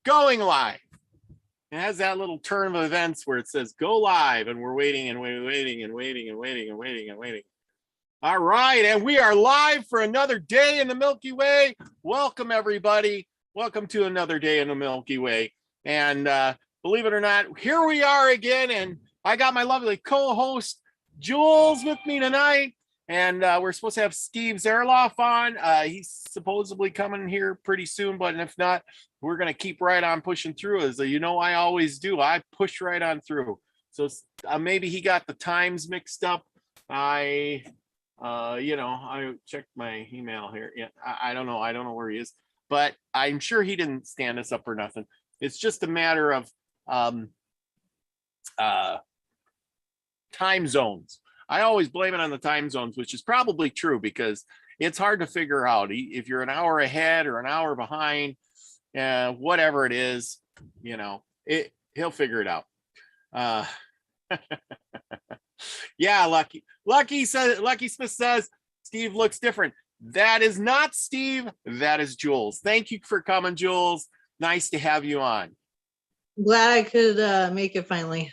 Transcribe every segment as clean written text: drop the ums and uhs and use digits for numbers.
going live. It has that little turn of events where it says go live, and we're waiting and waiting and waiting and waiting and waiting and waiting. All right, and we are live for another day in the Milky Way. Welcome, everybody. Welcome to another day in the Milky Way. And believe it or not, here we are again, and I got my lovely co-host Jules with me tonight. And we're supposed to have Steve Zerilath on. He's supposedly coming here pretty soon, but if not, we're going to keep right on pushing through. As you know, I always do. I push right on through. So maybe he got the times mixed up. I checked my email here. Yeah, I don't know. I don't know where he is, but I'm sure he didn't stand us up or nothing. It's just a matter of time zones. I always blame it on the time zones, which is probably true because it's hard to figure out if you're an hour ahead or an hour behind, whatever it is, he'll figure it out. Yeah, Lucky Smith says Steve looks different. That is not Steve. That is Jules. Thank you for coming, Jules. Nice to have you on. Glad I could make it finally.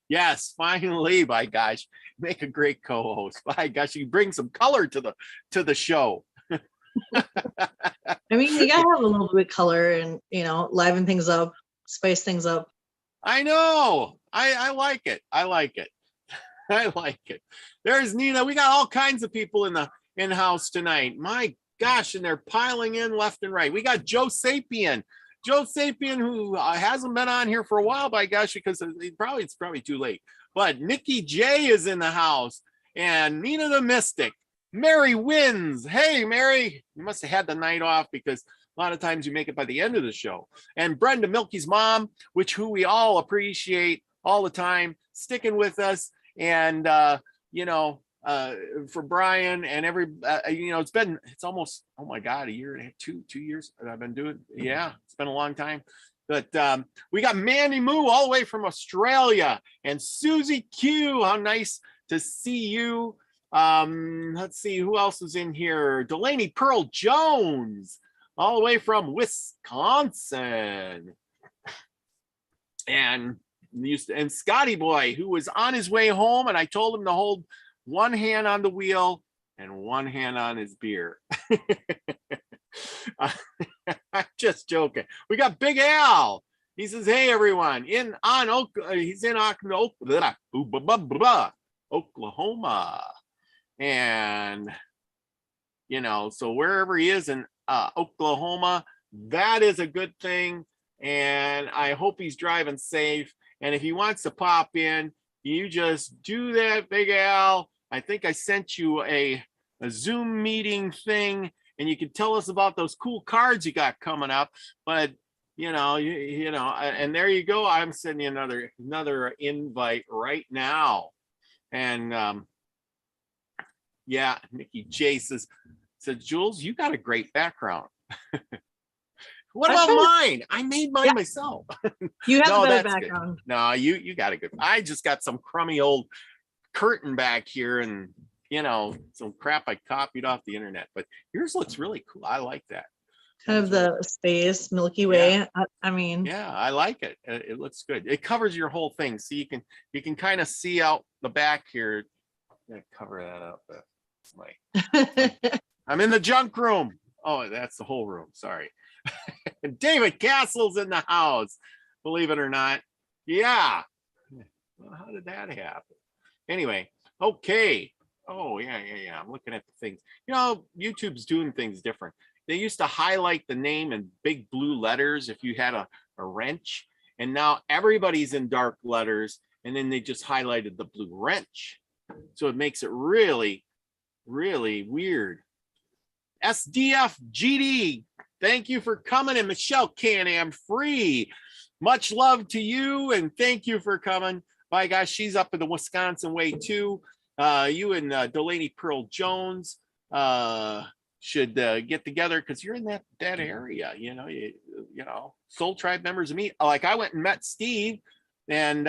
Yes, finally, by gosh, make a great co-host. By gosh, you bring some color to the show. I mean, you gotta have a little bit of color and liven things up, spice things up. I know. I like it. I like it. I like it. There's Nina. We got all kinds of people in the in-house tonight. My gosh, and they're piling in left and right. We got Joe Sapien. Joe Sapien, who hasn't been on here for a while, by gosh, because it's probably too late. But Nikki J is in the house, and Nina the Mystic. Mary wins. Hey, Mary, you must have had the night off because a lot of times you make it by the end of the show. And Brenda, Milky's mom, who we all appreciate all the time, sticking with us. And for Brian and it's almost, oh my God, a year and a half, 2 years that I've been doing. Yeah, it's been a long time. But we got Mandy Moo all the way from Australia and Susie Q. How nice to see you. Let's see who else is in here. Delaney Pearl Jones all the way from Wisconsin. And Scotty Boy, who was on his way home, and I told him to hold one hand on the wheel and one hand on his beer. I'm just joking. We got Big Al. He says, "Hey everyone, he's in Oklahoma, and so wherever he is in Oklahoma, that is a good thing, and I hope he's driving safe. And if he wants to pop in, you just do that, Big Al. I think I sent you a Zoom meeting thing, and you can tell us about those cool cards you got coming up. But and there you go. I'm sending you another invite right now. And Nikki J says, Jules, you got a great background. What about mine? I made mine myself. You have a better background. Good. No, you got a good. I just got some crummy old curtain back here and some crap I copied off the internet. But yours looks really cool. I like that. Kind of the space Milky Way. Yeah. I mean, yeah, I like it. It looks good. It covers your whole thing, so you can kind of see out the back here. I'm gonna cover that up. I'm in the junk room. Oh, that's the whole room. Sorry. David Castle's in the house, believe it or not. Yeah. Well, how did that happen? Anyway, okay. Oh, yeah. I'm looking at the things. YouTube's doing things different. They used to highlight the name in big blue letters if you had a wrench, and now everybody's in dark letters, and then they just highlighted the blue wrench. So it makes it really, really weird. SDF GD, thank you for coming. And Michelle Can-Am Free, much love to you, and thank you for coming. By gosh, she's up in the Wisconsin way too. You and Delaney Pearl Jones should get together because you're in that area. Soul Tribe members of me. Like I went and met Steve, and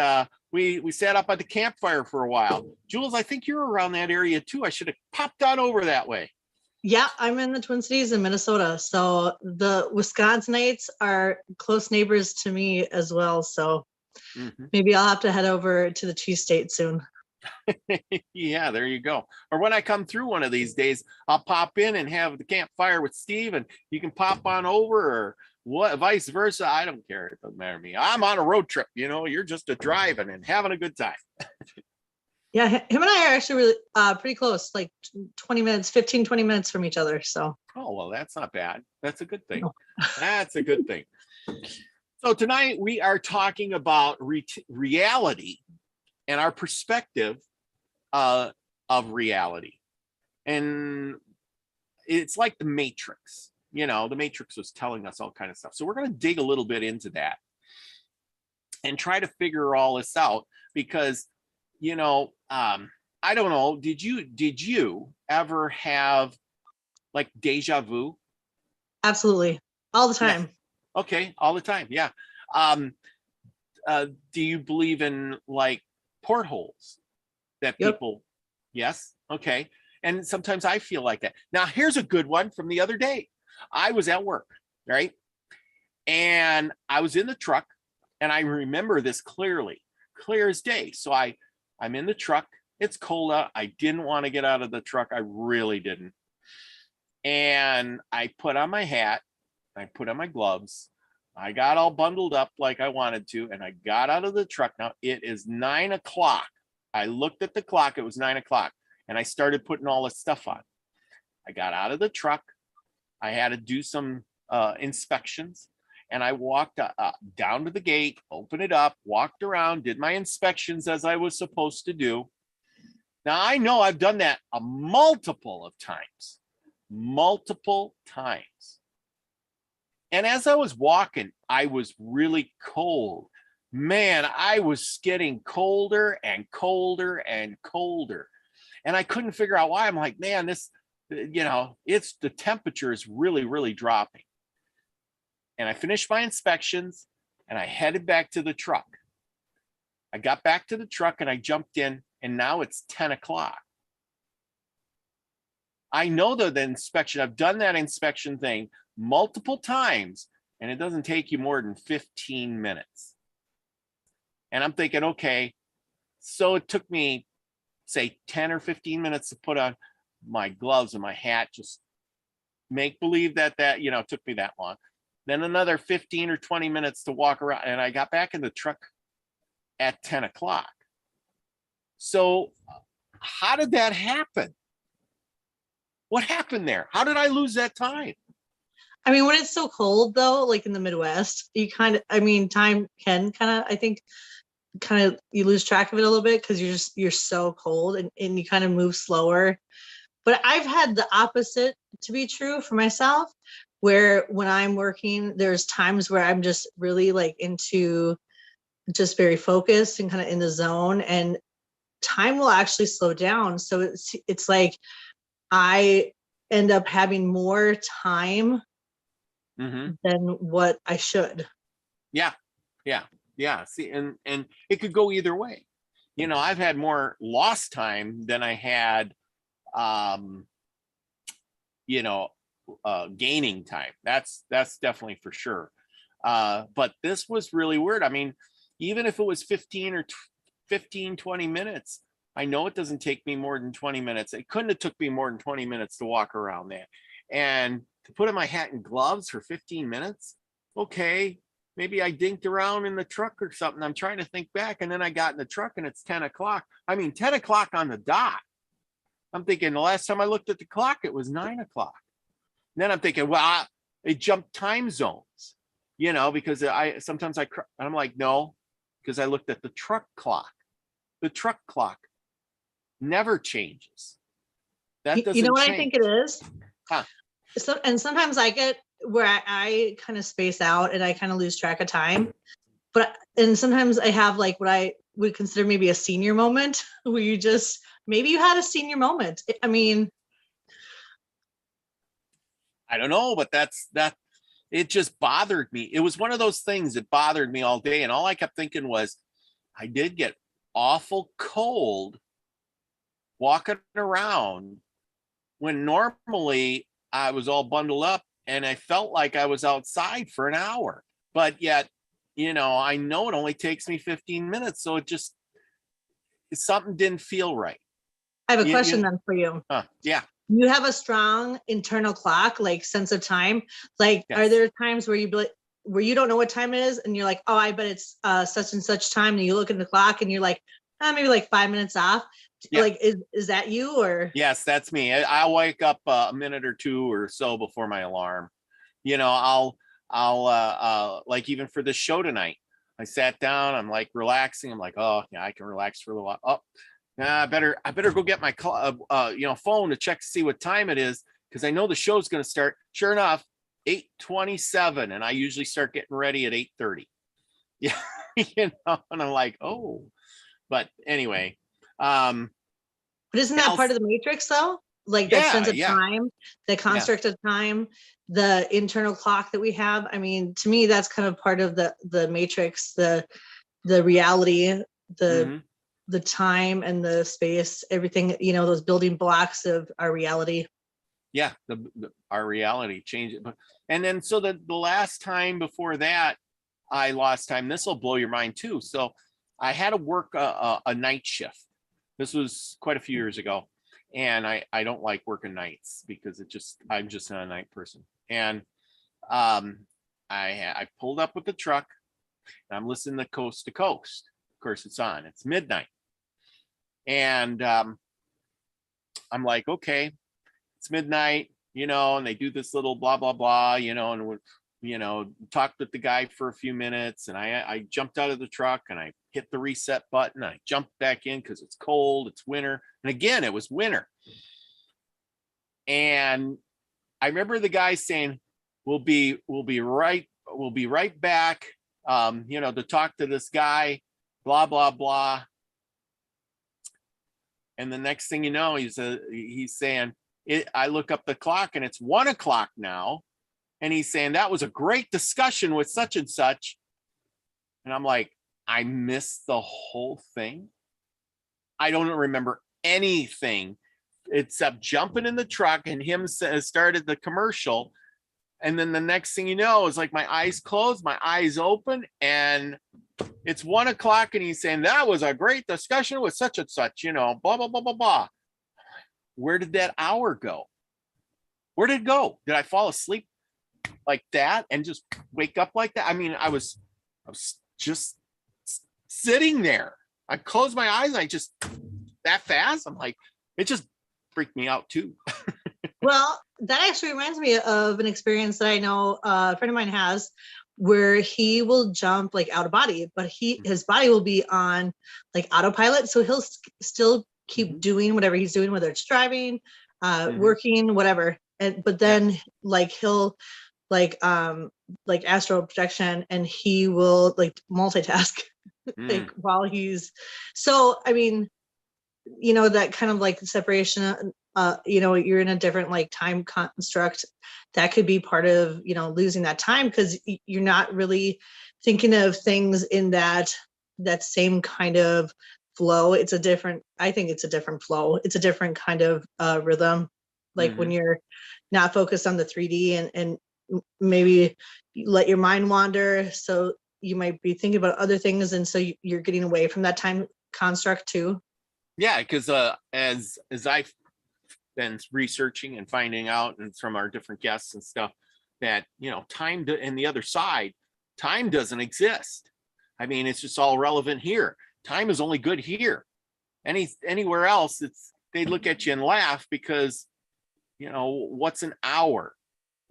we sat up at the campfire for a while. Jules, I think you're around that area too. I should have popped on over that way. Yeah, I'm in the Twin Cities in Minnesota. So the Wisconsinites are close neighbors to me as well. So Mhm. maybe I'll have to head over to the Cheese State soon. Yeah, there you go. Or when I come through one of these days, I'll pop in and have the campfire with Steve, and you can pop on over, or what, vice versa. I don't care. It doesn't matter to me. I'm on a road trip. You're just a driving and having a good time. Yeah, him and I are actually really pretty close, like 20 minutes, 15, 20 minutes from each other. So, Oh, well, that's not bad. That's a good thing. no. That's a good thing. So tonight we are talking about reality and our perspective of reality. And it's like the Matrix. The Matrix was telling us all kind of stuff. So we're going to dig a little bit into that and try to figure all this out because, I don't know. Did you ever have like deja vu? Absolutely. All the Yeah. time. Okay. All the time. Yeah. Um, do you believe in like portholes that Yep. people? Yes. Okay. And sometimes I feel like that. Now, here's a good one from the other day. I was at work, right? And I was in the truck, and I remember this clearly, clear as day. So I'm in the truck. It's cold out. I didn't want to get out of the truck. I really didn't. And I put on my hat. I put on my gloves. I got all bundled up like I wanted to, and I got out of the truck. Now it is 9 o'clock. I looked at the clock. It was 9 o'clock, and I started putting all this stuff on. I got out of the truck. I had to do some inspections, and I walked down to the gate, opened it up, walked around, did my inspections as I was supposed to do. Now I know I've done that a multiple times. And as I was walking, I was really cold. Man, I was getting colder and colder and colder. And I couldn't figure out why. I'm like, man, it's the temperature is really, really dropping. And I finished my inspections and I headed back to the truck. I got back to the truck and I jumped in, and now it's 10 o'clock. I know that the inspection, I've done that inspection thing multiple times, and it doesn't take you more than 15 minutes. And I'm thinking, okay, so it took me, say, 10 or 15 minutes to put on my gloves and my hat, just make believe that took me that long. Then another 15 or 20 minutes to walk around, and I got back in the truck at 10 o'clock. So how did that happen? What happened there? How did I lose that time? I mean, when it's so cold though, like in the Midwest, time can I think, you lose track of it a little bit because you're so cold and you kind of move slower. But I've had the opposite to be true for myself, where when I'm working, there's times where I'm just really like into just very focused and kind of in the zone, and time will actually slow down. So it's like I end up having more time than what I should. Yeah. See, and it could go either way. I've had more lost time than I had, gaining time. That's definitely for sure. But this was really weird. I mean, even if it was 20 minutes, I know it doesn't take me more than 20 minutes. It couldn't have took me more than 20 minutes to walk around that. And to put on my hat and gloves for 15 minutes, okay, maybe I dinked around in the truck or something. I'm trying to think back. And then I got in the truck and it's 10 o'clock. I mean, 10 o'clock on the dot. I'm thinking the last time I looked at the clock, it was 9 o'clock. And then I'm thinking, well, it jumped time zones, because I'm like, no, because I looked at the truck clock. The truck clock never changes. That doesn't You know what change. I think it is? Huh. And sometimes I get where I kind of space out and I kind of lose track of time. And sometimes I have like what I would consider maybe a senior moment where maybe you had a senior moment. I mean, I don't know, but it just bothered me. It was one of those things that bothered me all day. And all I kept thinking was, I did get awful cold walking around when normally I was all bundled up and I felt like I was outside for an hour, but yet, I know it only takes me 15 minutes. So something didn't feel right. I have a question then for you. Yeah. You have a strong internal clock, like sense of time. Like, Yes. Are there times where where you don't know what time it is and you're like, oh, I bet it's such and such time, and you look at the clock and you're like, maybe like 5 minutes off? Yeah. Like, is that you? Or yes, that's me. I'll wake up a minute or two or so before my alarm. I'll like, even for this show tonight, I sat down, I'm like relaxing, I'm like, oh yeah, I can relax for a little while. Oh, I better go get my phone to check to see what time it is, because I know the show's going to start. Sure enough, 8:27, and I usually start getting ready at 8:30. Yeah. And I'm like, oh. But anyway, but isn't that part of the matrix though? Like that sense of time, the construct of time, the internal clock that we have. I mean, to me, that's kind of part of the matrix, the reality, the time and the space, everything, those building blocks of our reality. Yeah, our reality changes. And then so the last time before that, I lost time. This will blow your mind too. So I had to work a night shift. This was quite a few years ago. And I don't like working nights because I'm just not a night person. And I pulled up with the truck and I'm listening to Coast to Coast. Of course, it's on. It's midnight. And I'm like, okay, it's midnight, and they do this little blah, blah, blah, and talked with the guy for a few minutes. And I jumped out of the truck and I hit the reset button. I jumped back in because it's cold, it's winter. And again, it was winter. And I remember the guy saying, we'll be right back, to talk to this guy, blah, blah, blah. And the next thing you know, he's saying, I look up the clock and it's 1 o'clock now. And he's saying, that was a great discussion with such and such. And I'm like, I missed the whole thing. I don't remember anything except jumping in the truck and him started the commercial. And then the next thing you know, is like my eyes closed, my eyes open, and it's 1 o'clock. And he's saying, that was a great discussion with such and such, blah, blah, blah, blah, blah. Where did that hour go? Where did it go? Did I fall asleep like that and just wake up like that? I mean, I was just sitting there. I closed my eyes and I just, that fast, I'm like, it just freaked me out too. Well, that actually reminds me of an experience that I know a friend of mine has, where he will jump like out of body, but his body will be on like autopilot. So he'll still keep doing whatever he's doing, whether it's driving, working, whatever. But then like he'll like astral projection, and he will like multitask like while he's, so I mean, that kind of like separation, you're in a different like time construct that could be part of, losing that time, because you're not really thinking of things in that same kind of flow. I think it's a different flow. It's a different kind of rhythm. Like when you're not focused on the 3D and maybe you let your mind wander. So you might be thinking about other things. And so you're getting away from that time construct too. Yeah. Because as I've been researching and finding out, and from our different guests and stuff, that, time and the other side, time doesn't exist. I mean, it's just all relevant here. Time is only good here. Anywhere else, they look at you and laugh because, what's an hour?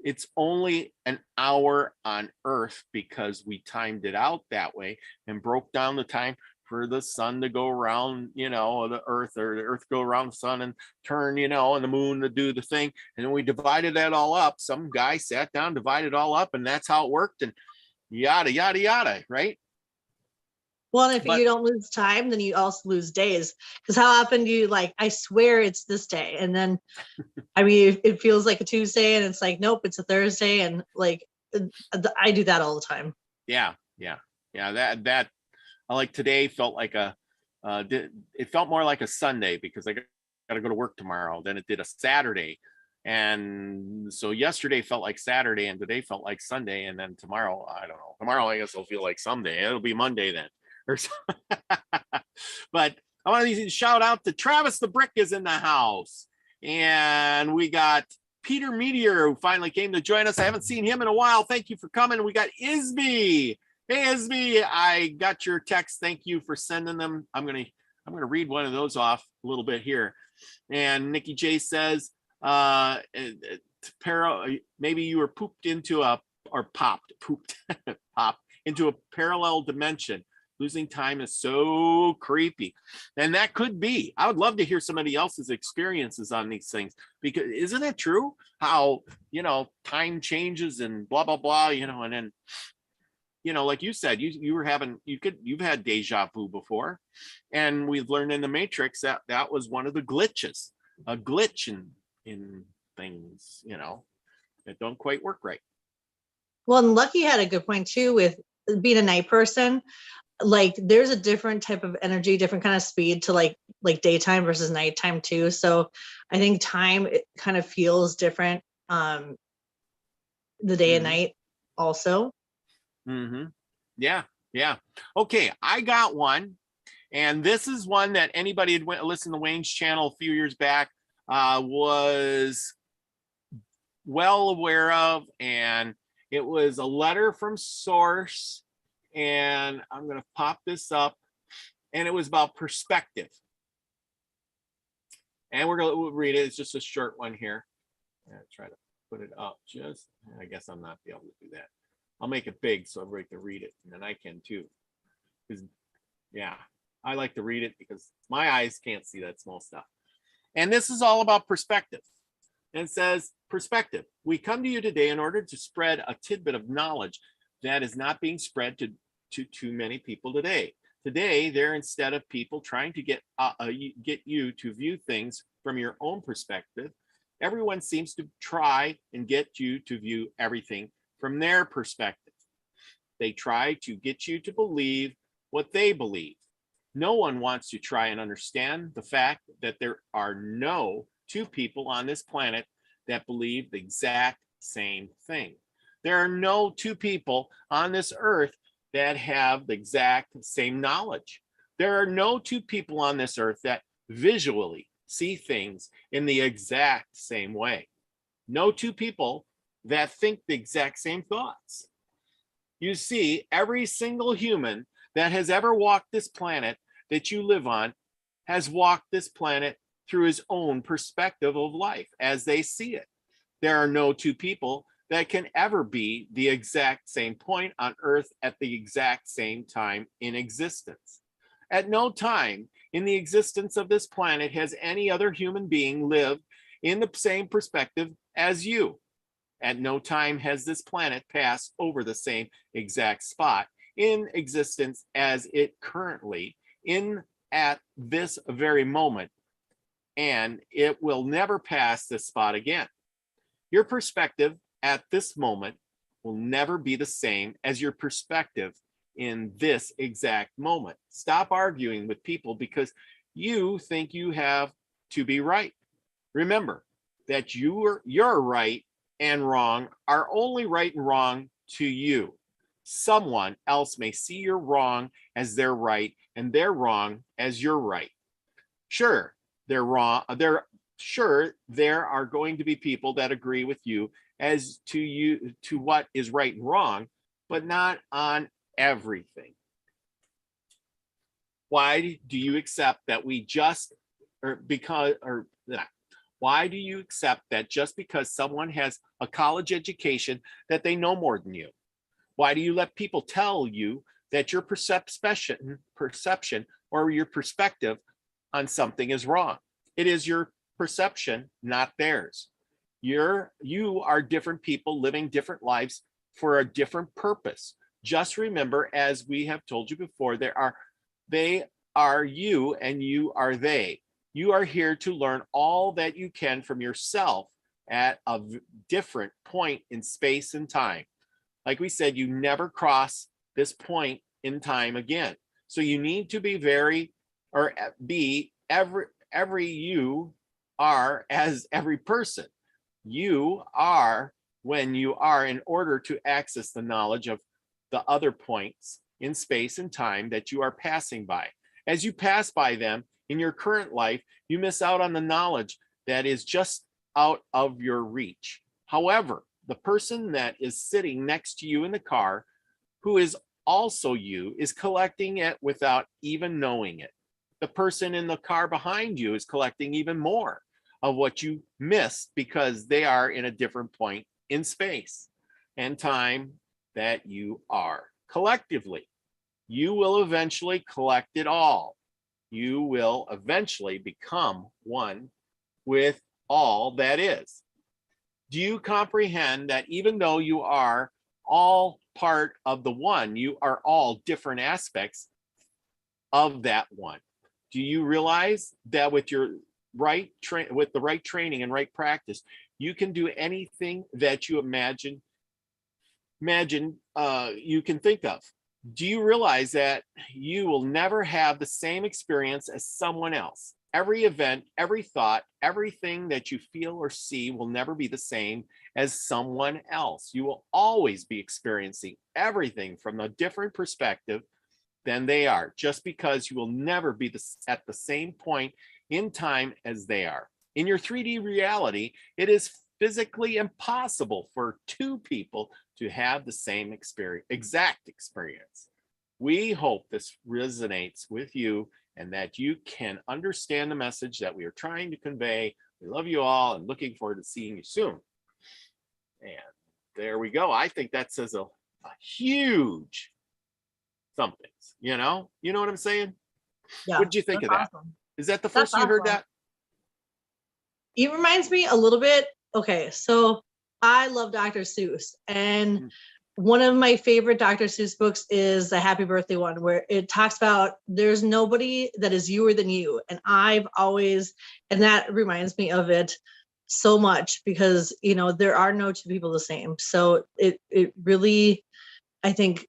It's only an hour on Earth because we timed it out that way and broke down the time for the sun to go around, the Earth, or the Earth go around the sun and turn, and the moon to do the thing. And then we divided that all up. Some guy sat down, divided it all up, and that's how it worked. And yada, yada, yada, right? Well, and if you don't lose time, then you also lose days. Because how often do you like, I swear it's this day. And then, I mean, it feels like a Tuesday and it's like, nope, it's a Thursday. And like, I do that all the time. Yeah. That like today felt like it felt more like a Sunday because I got to go to work tomorrow. Then it did a Saturday. And so yesterday felt like Saturday and today felt like Sunday. And then tomorrow, I don't know. Tomorrow, I guess it'll feel like someday. It'll be Monday then. Or but I want to shout out to Travis the Brick is in the house. And we got Peter Meteor, who finally came to join us. I haven't seen him in a while. Thank you for coming. We got Isby. Hey, Isby, I got your text. Thank you for sending them. I'm gonna read one of those off a little bit here. And Nikki J says, maybe you were pooped into into a parallel dimension. Losing time is so creepy. And that could be. I would love to hear somebody else's experiences on these things, because isn't it true how, time changes and blah, blah, blah, and then, like you said, you've had deja vu before, and we've learned in the Matrix that was one of the glitches, a glitch in things, that don't quite work right. Well, and Lucky had a good point too with being a night person. Like there's a different type of energy, different kind of speed to like daytime versus nighttime too. So I think time, it kind of feels different the day and night also. Yeah. Okay, I got one, and this is one that anybody had listened to Wayne's channel a few years back was well aware of, and it was a letter from Source. And I'm going to pop this up, and it was about perspective. And we'll read it. It's just a short one here. I'll try to put it up. I guess I'm not be able to do that. I'll make it big so everybody can read it, and then I can too. Yeah, I like to read it because my eyes can't see that small stuff. And this is all about perspective. And it says, perspective. We come to you today in order to spread a tidbit of knowledge that is not being spread to too many people today. Today, they're instead of people trying to get you to view things from your own perspective, everyone seems to try and get you to view everything from their perspective. They try to get you to believe what they believe. No one wants to try and understand the fact that there are no two people on this planet that believe the exact same thing. There are no two people on this earth that have the exact same knowledge. There are no two people on this earth that visually see things in the exact same way. No two people that think the exact same thoughts. You see, every single human that has ever walked this planet that you live on has walked this planet through his own perspective of life as they see it. There are no two people that can ever be the exact same point on earth at the exact same time in existence. At no time in the existence of this planet has any other human being lived in the same perspective as you. At no time has this planet passed over the same exact spot in existence as it currently in at this very moment, and it will never pass this spot again. Your perspective at this moment will never be the same as your perspective in this exact moment. Stop arguing with people because you think you have to be right. Remember that your right and wrong are only right and wrong to you. Someone else may see your wrong as their right and their wrong as your right. Sure, they're wrong. Sure, there are going to be people that agree with you as to what is right and wrong, but not on everything. Why do you accept that why do you accept that just because someone has a college education that they know more than you? Why do you let people tell you that your perception or your perspective on something is wrong? It is your perception, not theirs. You are different people living different lives for a different purpose. Just remember, as we have told you before, they are you and you are they. You are here to learn all that you can from yourself at a different point in space and time. Like we said, you never cross this point in time again. So you need to be every you are as every person. You are when you are in order to access the knowledge of the other points in space and time that you are passing by. As you pass by them in your current life, you miss out on the knowledge that is just out of your reach. However, the person that is sitting next to you in the car, who is also you, is collecting it without even knowing it. The person in the car behind you is collecting even more of what you missed because they are in a different point in space and time that you are. Collectively, you will eventually collect it all. You will eventually become one with all that is. Do you comprehend that even though you are all part of the one, you are all different aspects of that one? Do you realize that with your with the right training and right practice, you can do anything that you imagine you can think of? Do you realize that you will never have the same experience as someone else? Every event, every thought, everything that you feel or see will never be the same as someone else. You will always be experiencing everything from a different perspective than they are, just because you will never be at the same point in time as they are. In your 3D reality, it is physically impossible for two people to have the same exact experience. We hope this resonates with you and that you can understand the message that we are trying to convey. We love you all and looking forward to seeing you soon. And there we go. I think that says a huge something, you know what I'm saying? Yeah, What did you think of that? awesome. Is that the first you heard that? It reminds me a little bit. Okay, so I love Dr. Seuss, and one of my favorite Dr. Seuss books is the Happy Birthday one, where it talks about there's nobody that is youer than you. And and that reminds me of it so much because, there are no two people the same. So it really, I think,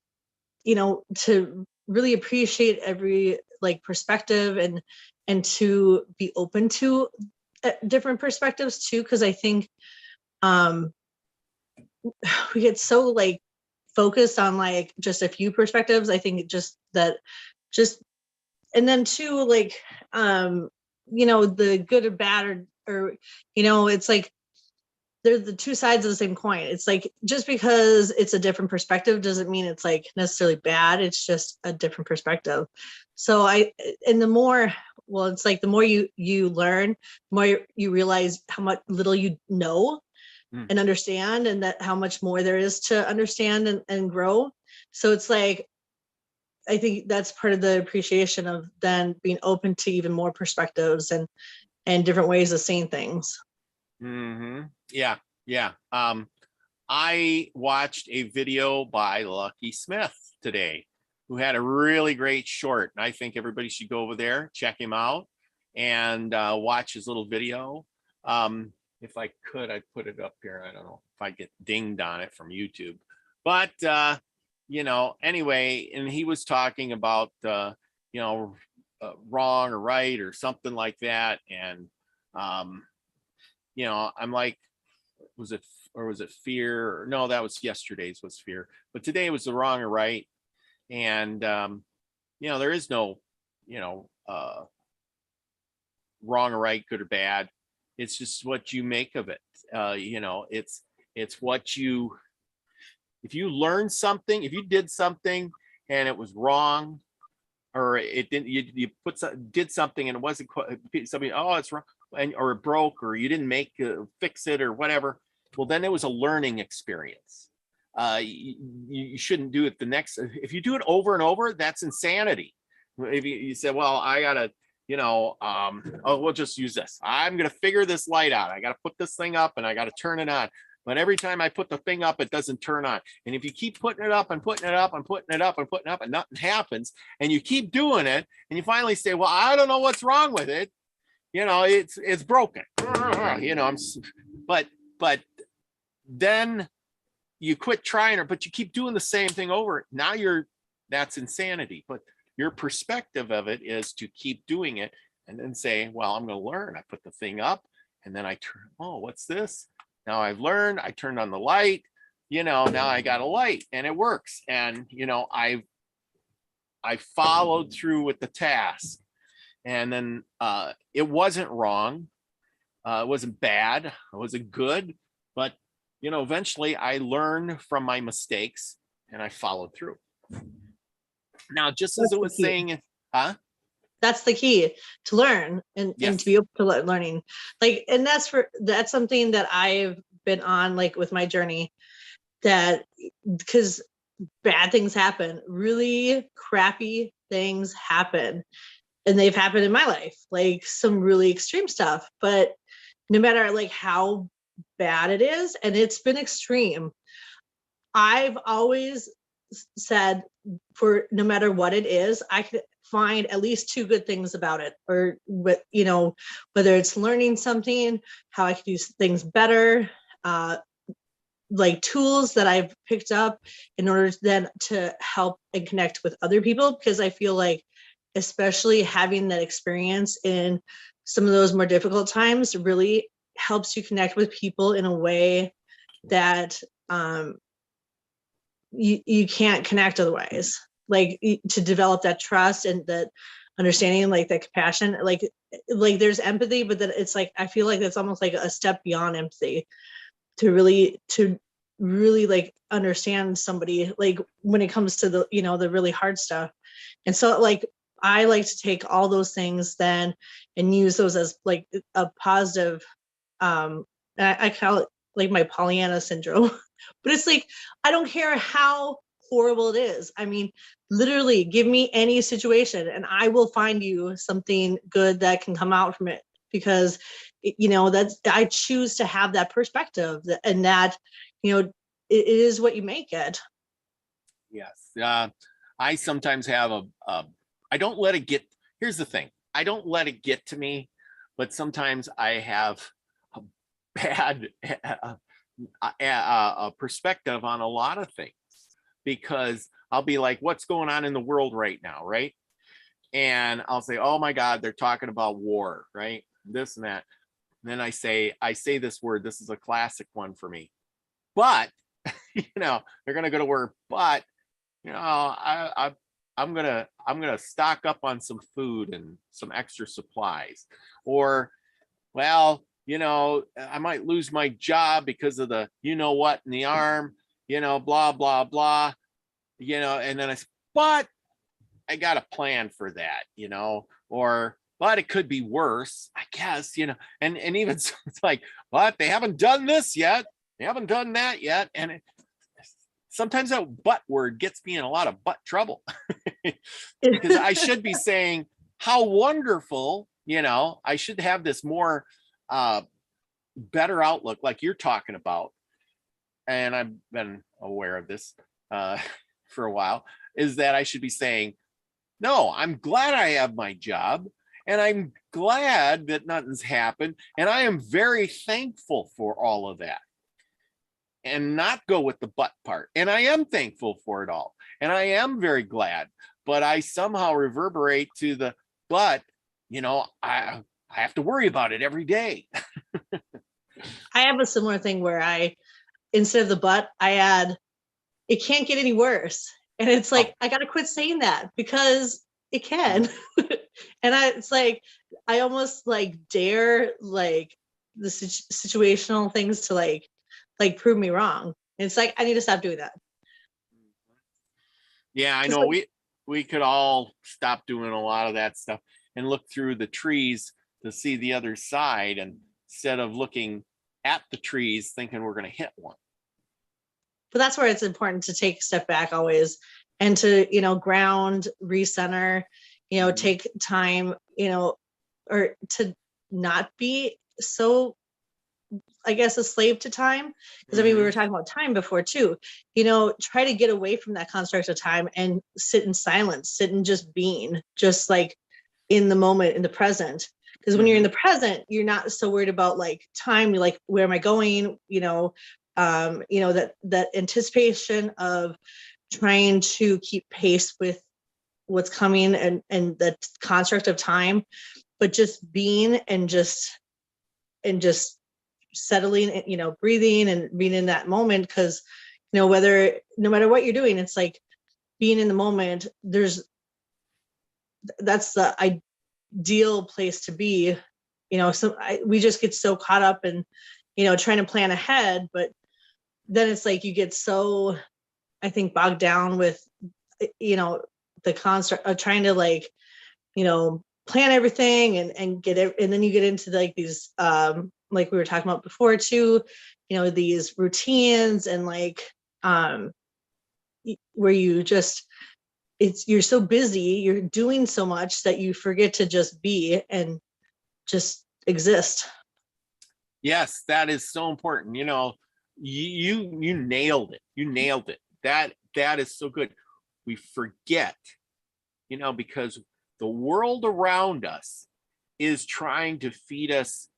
to really appreciate every perspective and to be open to different perspectives too, because I think we get so focused on just a few perspectives. I think and then too the good or bad or it's they're the two sides of the same coin. It's just because it's a different perspective doesn't mean it's necessarily bad. It's just a different perspective. So the more you learn, the more you realize how much little you know and understand, and that how much more there is to understand and grow. So it's I think that's part of the appreciation of then being open to even more perspectives and different ways of seeing things. Mm-hmm. Yeah. I watched a video by Lucky Smith today, who had a really great short. And I think everybody should go over there, check him out, and watch his little video. If I could, I'd put it up here. I don't know if I get dinged on it from YouTube. But, anyway, and he was talking about, wrong or right or something like that. And, I'm like, was it fear? No, that was yesterday's was fear. But today was the wrong or right. And, there is no, wrong or right, good or bad. It's just what you make of it. It's what you, if you learn something, if you did something and it was wrong, or it didn't, you did something and it wasn't something, oh, it's wrong, or it broke, or you didn't fix it or whatever. Well, then it was a learning experience. You shouldn't do it the next. If you do it over and over, that's insanity. If you say, well, I gotta, we'll just use this. I'm gonna figure this light out. I gotta put this thing up and I gotta turn it on. But every time I put the thing up, it doesn't turn on. And if you keep putting it up and putting it up and putting it up and putting it up and nothing happens, and you keep doing it, and you finally say, well, I don't know what's wrong with it. It's broken. But then you quit trying it, but you keep doing the same thing over. Now that's insanity. But your perspective of it is to keep doing it and then say, well, I'm going to learn. I put the thing up And then I turn, oh, what's this? Now I've learned, I turned on the light, now I got a light and it works. And, I followed through with the task. And then it wasn't wrong. It wasn't bad. It wasn't good. But, eventually I learned from my mistakes and I followed through. Now, just as it was saying, that's the key, to learn and to be open to learning. Like, and that's something that I've been on, like, with my journey, that because bad things happen, really crappy things happen. And they've happened in my life, like some really extreme stuff. But no matter like how bad it is, and it's been extreme, I've always said, for no matter what it is, I could find at least 2 good things about it, or whether it's learning something, how I could do things better, like tools that I've picked up in order then to help and connect with other people. Because I feel like, especially having that experience in some of those more difficult times, really helps you connect with people in a way that you can't connect otherwise. Like, to develop that trust and that understanding, like that compassion, like there's empathy, but then it's like, I feel like that's almost like a step beyond empathy, to really like understand somebody, like when it comes to the, the really hard stuff. And so, like, I like to take all those things then and use those as like a positive, I call it like my Pollyanna syndrome. But it's like, I don't care how horrible it is. I mean, literally give me any situation and I will find you something good that can come out from it, because that's, I choose to have that perspective, and that it is what you make it. Yes. I sometimes have I don't let it get, here's the thing, I don't let it get to me, but sometimes I have a bad a perspective on a lot of things, because I'll be like, what's going on in the world right now, right? And I'll say, oh my God, they're talking about war, right? This and that. And then I say this word, this is a classic one for me. But, they're gonna go to work, but I'm gonna stock up on some food and some extra supplies. Or, well, I might lose my job because of the what in the arm, blah blah blah, and then but I got a plan for that, or but it could be worse, I guess, and even so, it's like, but they haven't done this yet, they haven't done that yet, and sometimes that but word gets me in a lot of butt trouble. Because I should be saying how wonderful, I should have this more better outlook, like you're talking about. And I've been aware of this for a while, is that I should be saying, no, I'm glad I have my job, and I'm glad that nothing's happened, and I am very thankful for all of that. And not go with the but part. And I am thankful for it all. And I am very glad. But I somehow reverberate to the but, I have to worry about it every day. I have a similar thing where I, instead of the but, I add, it can't get any worse. And it's like, I got to quit saying that, because it can. And it's like, I almost like dare like the situational things to like prove me wrong. And it's like, I need to stop doing that. Yeah, I know. We could all stop doing a lot of that stuff and look through the trees to see the other side, and instead of looking at the trees thinking we're going to hit one. But that's where it's important to take a step back always, and to, ground, recenter, take time, or to not be so, I guess, a slave to time. Because I mean, we were talking about time before too, try to get away from that construct of time and sit in silence, sit in just being, just like in the moment, in the present. Because when you're in the present, you're not so worried about like time. You're like, where am I going? That anticipation of trying to keep pace with what's coming, and the construct of time, but just being and just and just settling, breathing and being in that moment. Because, no matter what you're doing, it's like being in the moment. That's the ideal place to be. We just get so caught up in, trying to plan ahead, but then it's like you get so, I think, bogged down with, the construct of trying to plan everything and get it. And then you get into like these, like we were talking about before too, these routines and where you just, you're so busy, you're doing so much that you forget to just be and just exist. Yes, that is so important. You nailed it. You nailed it. That is so good. We forget, because the world around us is trying to feed us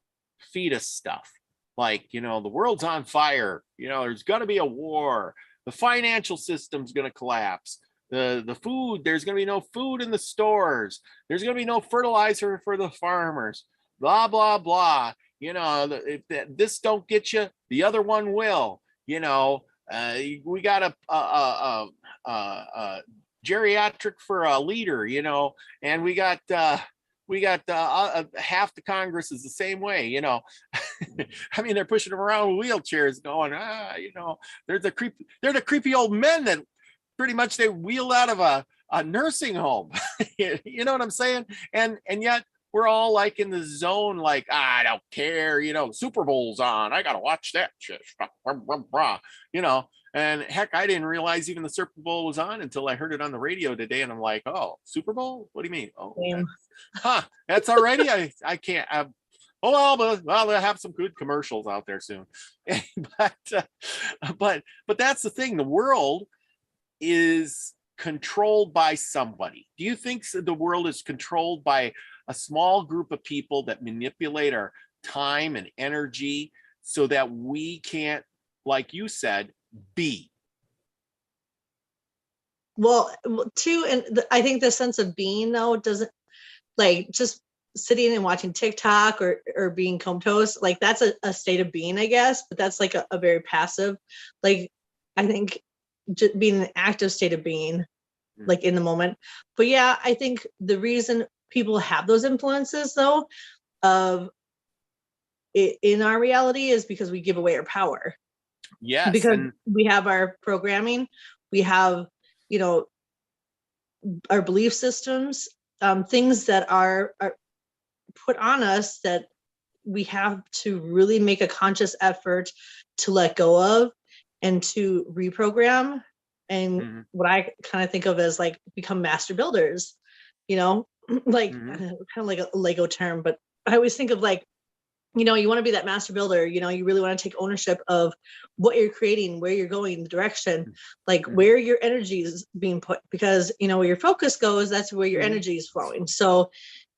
stuff. Like, the world's on fire. There's going to be a war. The financial system's going to collapse. The food, there's going to be no food in the stores. There's going to be no fertilizer for the farmers. Blah, blah, blah. If this don't get you, the other one will. We got a geriatric for a leader, and we got half the Congress is the same way. I mean, they're pushing them around with wheelchairs, going, they're the creepy old men that pretty much they wheeled out of a nursing home. You know what I'm saying? And yet we're all like in the zone, like, I don't care, Super Bowl's on, I gotta watch that shit. And heck, I didn't realize even the Super Bowl was on until I heard it on the radio today, and I'm like, oh, Super Bowl? What do you mean? Oh, that's already. I can't. Well, they'll have some good commercials out there soon. But that's the thing. The world is controlled by somebody. Do you think the world is controlled by a small group of people that manipulate our time and energy so that we can't, like you said, be? Well, too, and I think the sense of being, though, doesn't, like, just sitting and watching TikTok or being comatose, like, that's a state of being, I guess, but that's like a very passive, like, I think just being an active state of being, like, in the moment. But yeah, I think the reason people have those influences, though, of it in our reality is because we give away our power. Yes. Because we have our programming, we have, our belief systems, things that are put on us that we have to really make a conscious effort to let go of and to reprogram. And what I kind of think of as like become master builders, like kind of like a Lego term, but I always think of like, you want to be that master builder, you really want to take ownership of what you're creating, where you're going, the direction, like where your energy is being put, because, where your focus goes, that's where your energy is flowing. So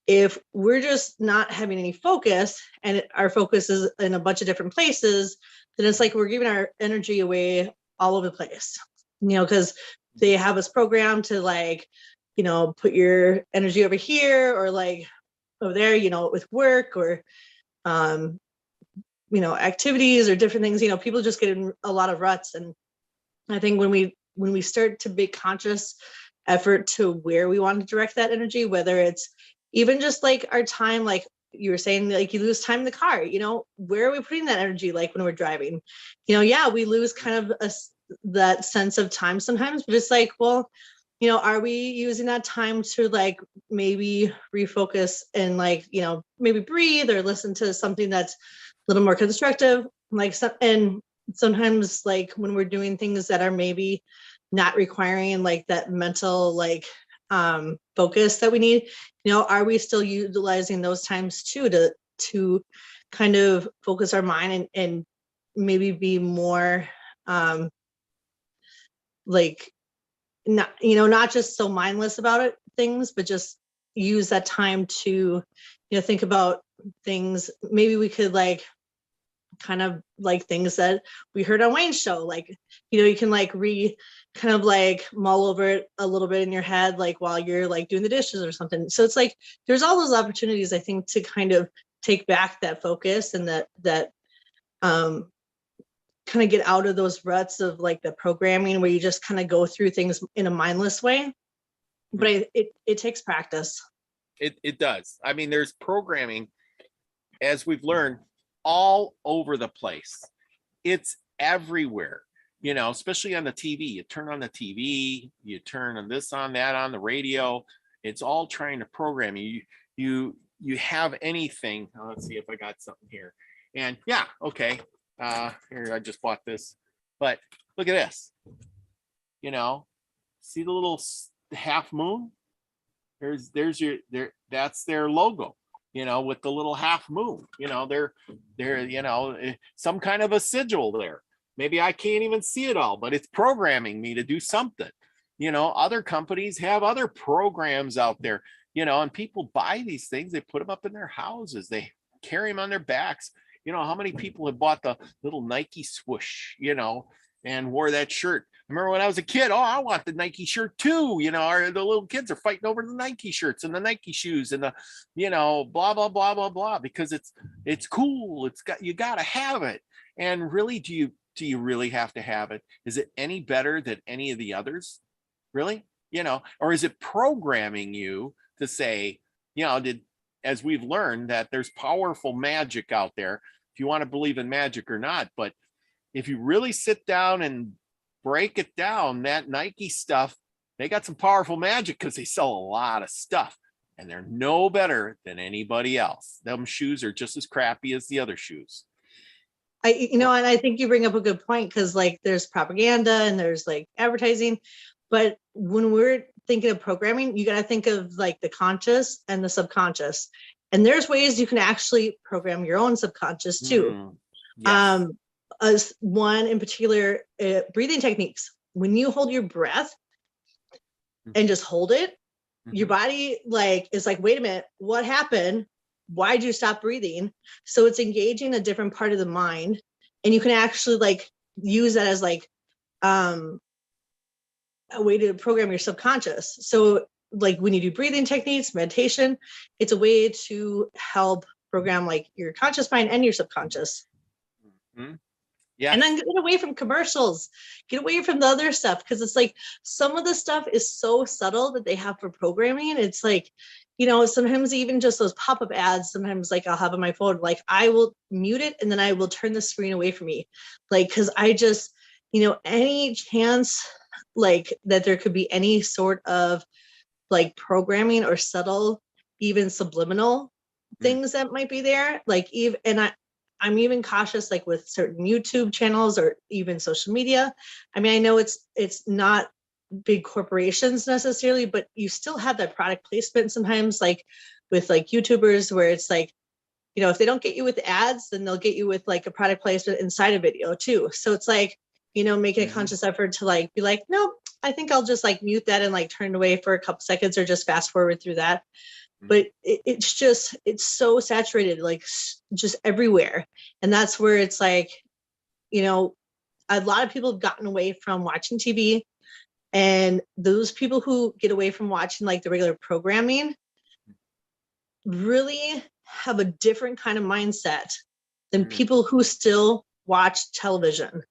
if we're just not having any focus and our focus is in a bunch of different places, then it's like we're giving our energy away all over the place, because they have us programmed to like, put your energy over here or like over there, with work or, activities or different things, people just get in a lot of ruts. And I think when we start to make conscious effort to where we want to direct that energy, whether it's even just like our time, like you were saying, like you lose time in the car, where are we putting that energy? Like when we're driving, yeah, we lose kind of that sense of time sometimes, but it's like, well, are we using that time to like maybe refocus and like, maybe breathe or listen to something that's a little more constructive, like and sometimes like when we're doing things that are maybe not requiring like that mental like focus that we need, are we still utilizing those times too to kind of focus our mind and maybe be more like not just so mindless about it things, but just use that time to think about things. Maybe we could like kind of like things that we heard on Wayne's show, like you can like kind of like mull over it a little bit in your head, like while you're like doing the dishes or something. So it's like there's all those opportunities, I think, to kind of take back that focus and that kind of get out of those ruts of like the programming where you just kind of go through things in a mindless way. But it takes practice. It does. I mean, there's programming, as we've learned, all over the place. It's everywhere, especially on the TV. You turn on the TV, you turn on this, on that, on the radio. It's all trying to program you. You have anything. Let's see if I got something here. And yeah, okay. Here, I just bought this, but look at this. See the little half moon? There's your that's their logo, with the little half moon. They're some kind of a sigil there. Maybe I can't even see it all, but it's programming me to do something. Other companies have other programs out there, and people buy these things, they put them up in their houses, they carry them on their backs. How many people have bought the little Nike swoosh, and wore that shirt? I remember when I was a kid, I want the Nike shirt too. The little kids are fighting over the Nike shirts and the Nike shoes and the, blah, blah, blah, blah, blah, because it's cool. You got to have it. And really, do you really have to have it? Is it any better than any of the others? Really? Or is it programming you to say, as we've learned, that there's powerful magic out there, if you want to believe in magic or not. But if you really sit down and break it down, that Nike stuff, they got some powerful magic because they sell a lot of stuff and they're no better than anybody else. Them shoes are just as crappy as the other shoes. And I think you bring up a good point, because like there's propaganda and there's like advertising, but when we're thinking of programming, you got to think of like the conscious and the subconscious, and there's ways you can actually program your own subconscious too. Yes. As one in particular, breathing techniques. When you hold your breath and just hold it, your body is like, wait a minute, what happened? Why'd you stop breathing? So it's engaging a different part of the mind, and you can actually use that as a way to program your subconscious. So when you do breathing techniques, meditation, it's a way to help program your conscious mind and your subconscious. Mm-hmm. Yeah. And then get away from commercials, get away from the other stuff, because it's some of the stuff is so subtle that they have for programming. It's sometimes even just those pop-up ads, sometimes I'll have on my phone, I will mute it and then I will turn the screen away from me. Because I just, any chance that there could be any sort of programming or subtle, even subliminal things that might be there. I'm even cautious with certain YouTube channels or even social media. I mean, I know it's not big corporations necessarily, but you still have that product placement sometimes, with YouTubers, where it's if they don't get you with ads, then they'll get you with a product placement inside a video too. So it's making a conscious effort to be no, I think I'll just mute that and turn it away for a couple seconds or just fast forward through that. But it's so saturated, just everywhere. And that's where it's a lot of people have gotten away from watching TV, and those people who get away from watching the regular programming really have a different kind of mindset than people who still watch television.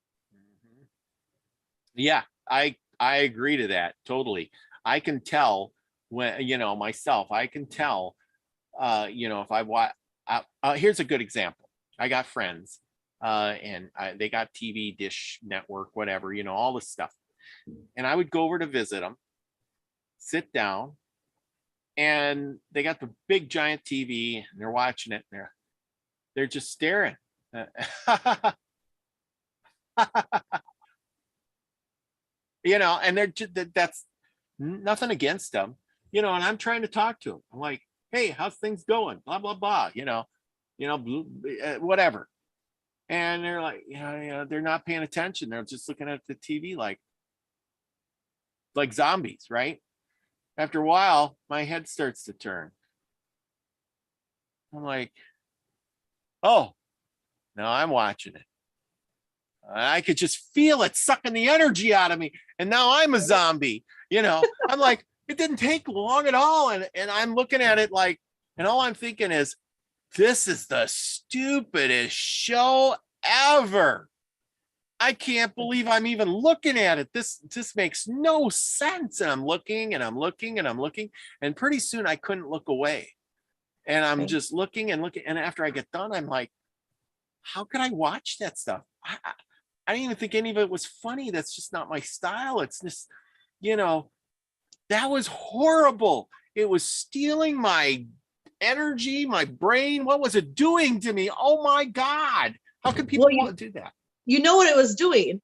Yeah, I agree to that totally. I can tell when, myself, I can tell, if I watch, here's a good example. I got friends, and they got TV, Dish Network, whatever, all this stuff. And I would go over to visit them, sit down, and they got the big giant TV and they're watching it. And they're just staring. And they're just, that's nothing against them. And I'm trying to talk to them. I'm like, hey, how's things going? Blah, blah, blah, whatever. And they're like, they're not paying attention. They're just looking at the TV like zombies, right? After a while, my head starts to turn. I'm like, oh, no, I'm watching it. I could just feel it sucking the energy out of me. And now I'm a zombie, I'm like, it didn't take long at all. And I'm looking at it and all I'm thinking is, this is the stupidest show ever. I can't believe I'm even looking at it. This makes no sense. And I'm looking and I'm looking and I'm looking. And pretty soon I couldn't look away. And I'm just looking and looking. And after I get done, I'm like, how could I watch that stuff? I didn't even think any of it was funny. That's just not my style. It's just, that was horrible. It was stealing my energy, my brain. What was it doing to me? Oh my God. How could people do that? You know what it was doing?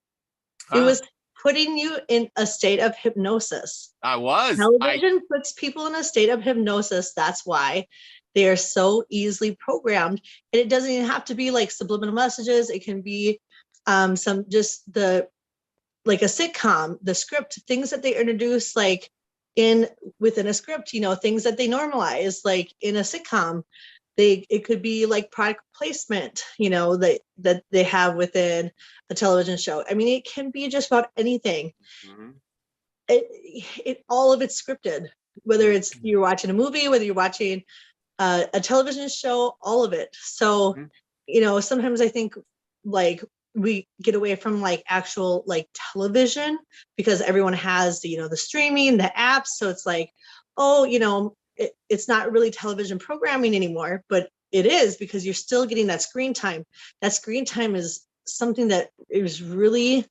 It was putting you in a state of hypnosis. Television puts people in a state of hypnosis. That's why they are so easily programmed. And it doesn't even have to be like subliminal messages. It can be like a sitcom, the script, things that they introduce like within a script, things that they normalize like in a sitcom. It could be like product placement, that they have within a television show. I mean, it can be just about anything. Mm-hmm. All of it's scripted, whether it's you're watching a movie, whether you're watching a television show, all of it. So, sometimes I think like we get away from like actual like television because everyone has the streaming, the apps. So it's like, it's not really television programming anymore, but it is because you're still getting that screen time. That screen time is something that is really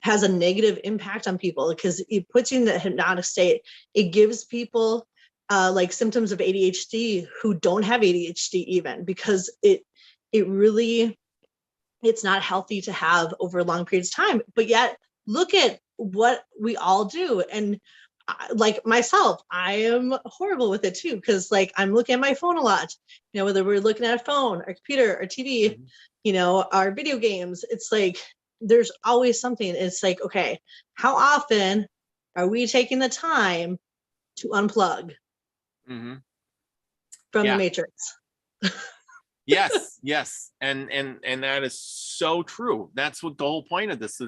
has a negative impact on people because it puts you in that hypnotic state. It gives people like symptoms of ADHD who don't have ADHD even because it's not healthy to have over long periods of time. But yet look at what we all do. And like myself, I am horrible with it too, because like I'm looking at my phone a lot, whether we're looking at a phone or computer or TV, our video games, it's like there's always something. It's like, okay, how often are we taking the time to unplug from the Matrix? Yes. And that is so true. That's what the whole point of this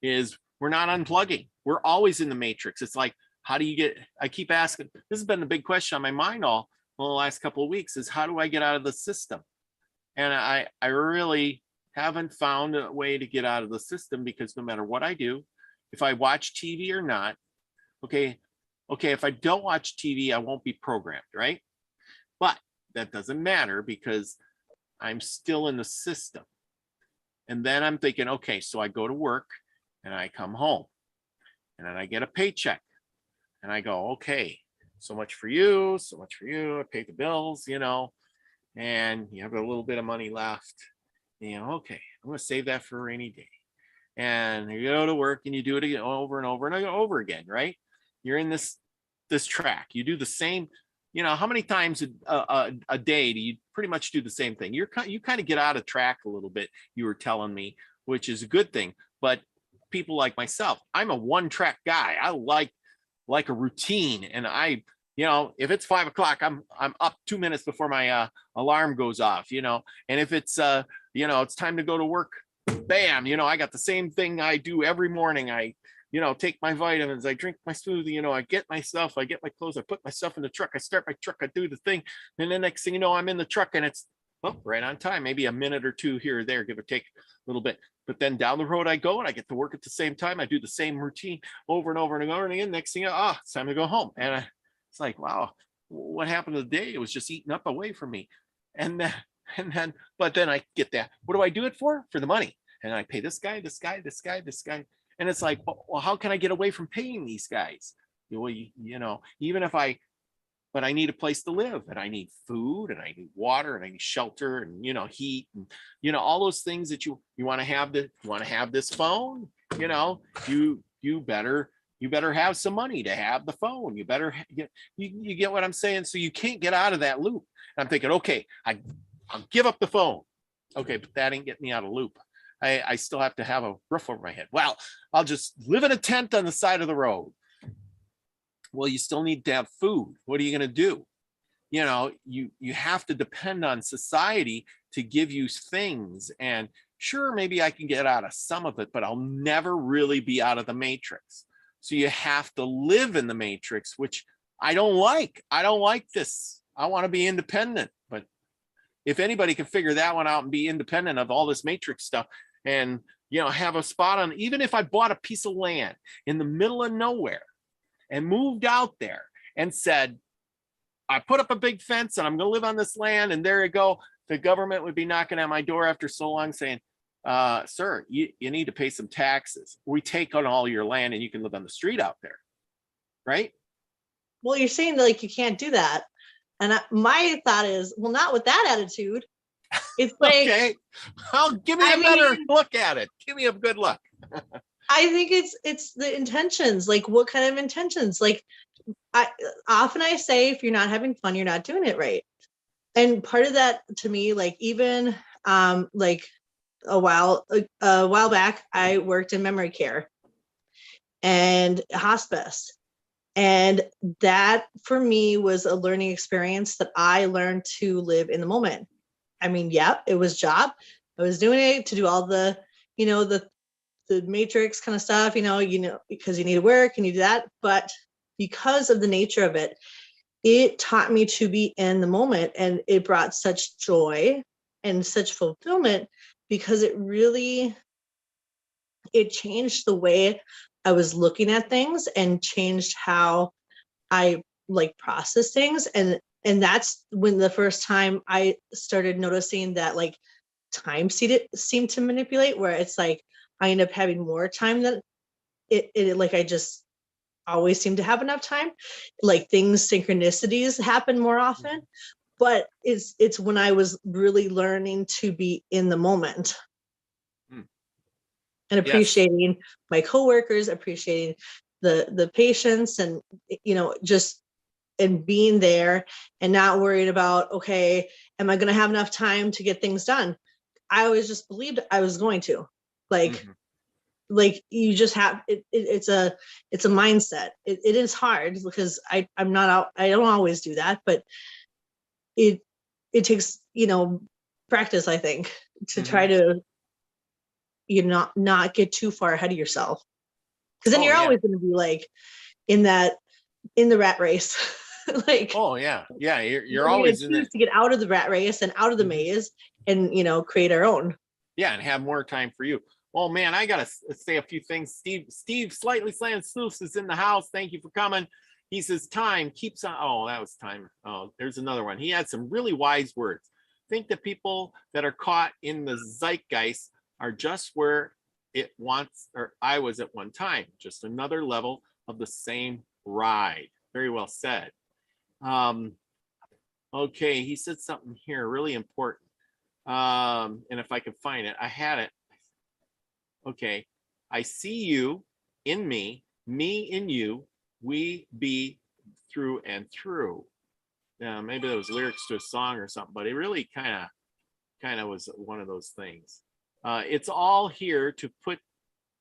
is we're not unplugging. We're always in the Matrix. It's like, I keep asking, this has been a big question on my mind the last couple of weeks is how do I get out of the system? And I really haven't found a way to get out of the system because no matter what I do, if I watch TV or not, okay, if I don't watch TV, I won't be programmed, right? But that doesn't matter because I'm still in the system. And then I'm thinking, okay, so I go to work and I come home and then I get a paycheck and I go, okay, so much for you, I pay the bills, and you have a little bit of money left, okay, I'm going to save that for a rainy day. And you go to work and you do it again over and over and over again, right? You're in this track. You do the same, how many times a day do you pretty much do the same thing? You kind of get out of track a little bit, you were telling me, which is a good thing. But people like myself, I'm a one-track guy. I like a routine, and if it's 5 o'clock, I'm up 2 minutes before my alarm goes off, and if it's it's time to go to work, bam, I got the same thing I do every morning. I take my vitamins, I drink my smoothie, I get my clothes, I put myself in the truck, I start my truck, I do the thing, and the next thing you know, I'm in the truck and it's right on time, maybe a minute or two here or there, give or take a little bit. But then down the road I go and I get to work at the same time. I do the same routine over and over and over again. Next thing it's time to go home. And it's like, wow, what happened to the day? It was just eaten up away from me. But then I get that. What do I do it for? For the money. And I pay this guy. And it's like, well, how can I get away from paying these guys? Even if but I need a place to live, and I need food, and I need water, and I need shelter, and heat, and all those things that you want to have. This phone, you better have some money to have the phone. You better you get what I'm saying. So you can't get out of that loop. And I'm thinking, okay, I'll give up the phone. Okay, but that ain't getting me out of loop. I still have to have a roof over my head. Well, I'll just live in a tent on the side of the road. Well, you still need to have food. What are you going to do? You have to depend on society to give you things. And sure, maybe I can get out of some of it, but I'll never really be out of the Matrix. So you have to live in the Matrix, which I don't like. I don't like this. I want to be independent, but If anybody can figure that one out and be independent of all this matrix stuff and, have a spot on, even if I bought a piece of land in the middle of nowhere and moved out there and said, I put up a big fence and I'm going to live on this land. And there you go. The government would be knocking at my door after so long saying, sir, you need to pay some taxes. We take on all your land and you can live on the street out there. Right? Well, you're saying that, like, you can't do that. And my thought is, well, not with that attitude. It's like, okay, well, give me a better look at it. Give me a good look. I think it's the intentions. Like, what kind of intentions? Like, I say, if you're not having fun, you're not doing it right. And part of that, to me, like, even like a while back, I worked in memory care and hospice. And that for me was a learning experience that I learned to live in the moment. I mean, yeah, it was job. I was doing it to do all the, the matrix kind of stuff, because you need to work and you do that. But because of the nature of it, it taught me to be in the moment, and it brought such joy and such fulfillment, because it changed the way I was looking at things and changed how I like process things. And that's when the first time I started noticing that, like, time seemed to manipulate, where it's like I end up having more time than it like I just always seem to have enough time. Like, synchronicities happen more often. But it's when I was really learning to be in the moment and appreciating my coworkers, appreciating the patients, and just and being there and not worried about, okay, am I going to have enough time to get things done? I always just believed I was going to, like you just have it's a mindset. It is hard, because I don't always do that, but it takes practice, I think, to try to not get too far ahead of yourself, because then you're always going to be like in the rat race. Like, you're always in to get out of the rat race and out of the maze, and create our own. And have more time for you. Oh man, I gotta say a few things. Steve Slightly Slanted Sleuths is in the house. Thank you for coming. He says time keeps on. Oh, that was time. Oh, there's another one. He had some really wise words. Think that people that are caught in the zeitgeist are just where I was at one time, just another level of the same ride. Very well said. Okay, he said something here really important. And if I can find it, I had it. Okay, I see you in me in you, we be through and through. Maybe that was lyrics to a song or something, but it really kind of was one of those things. It's all here to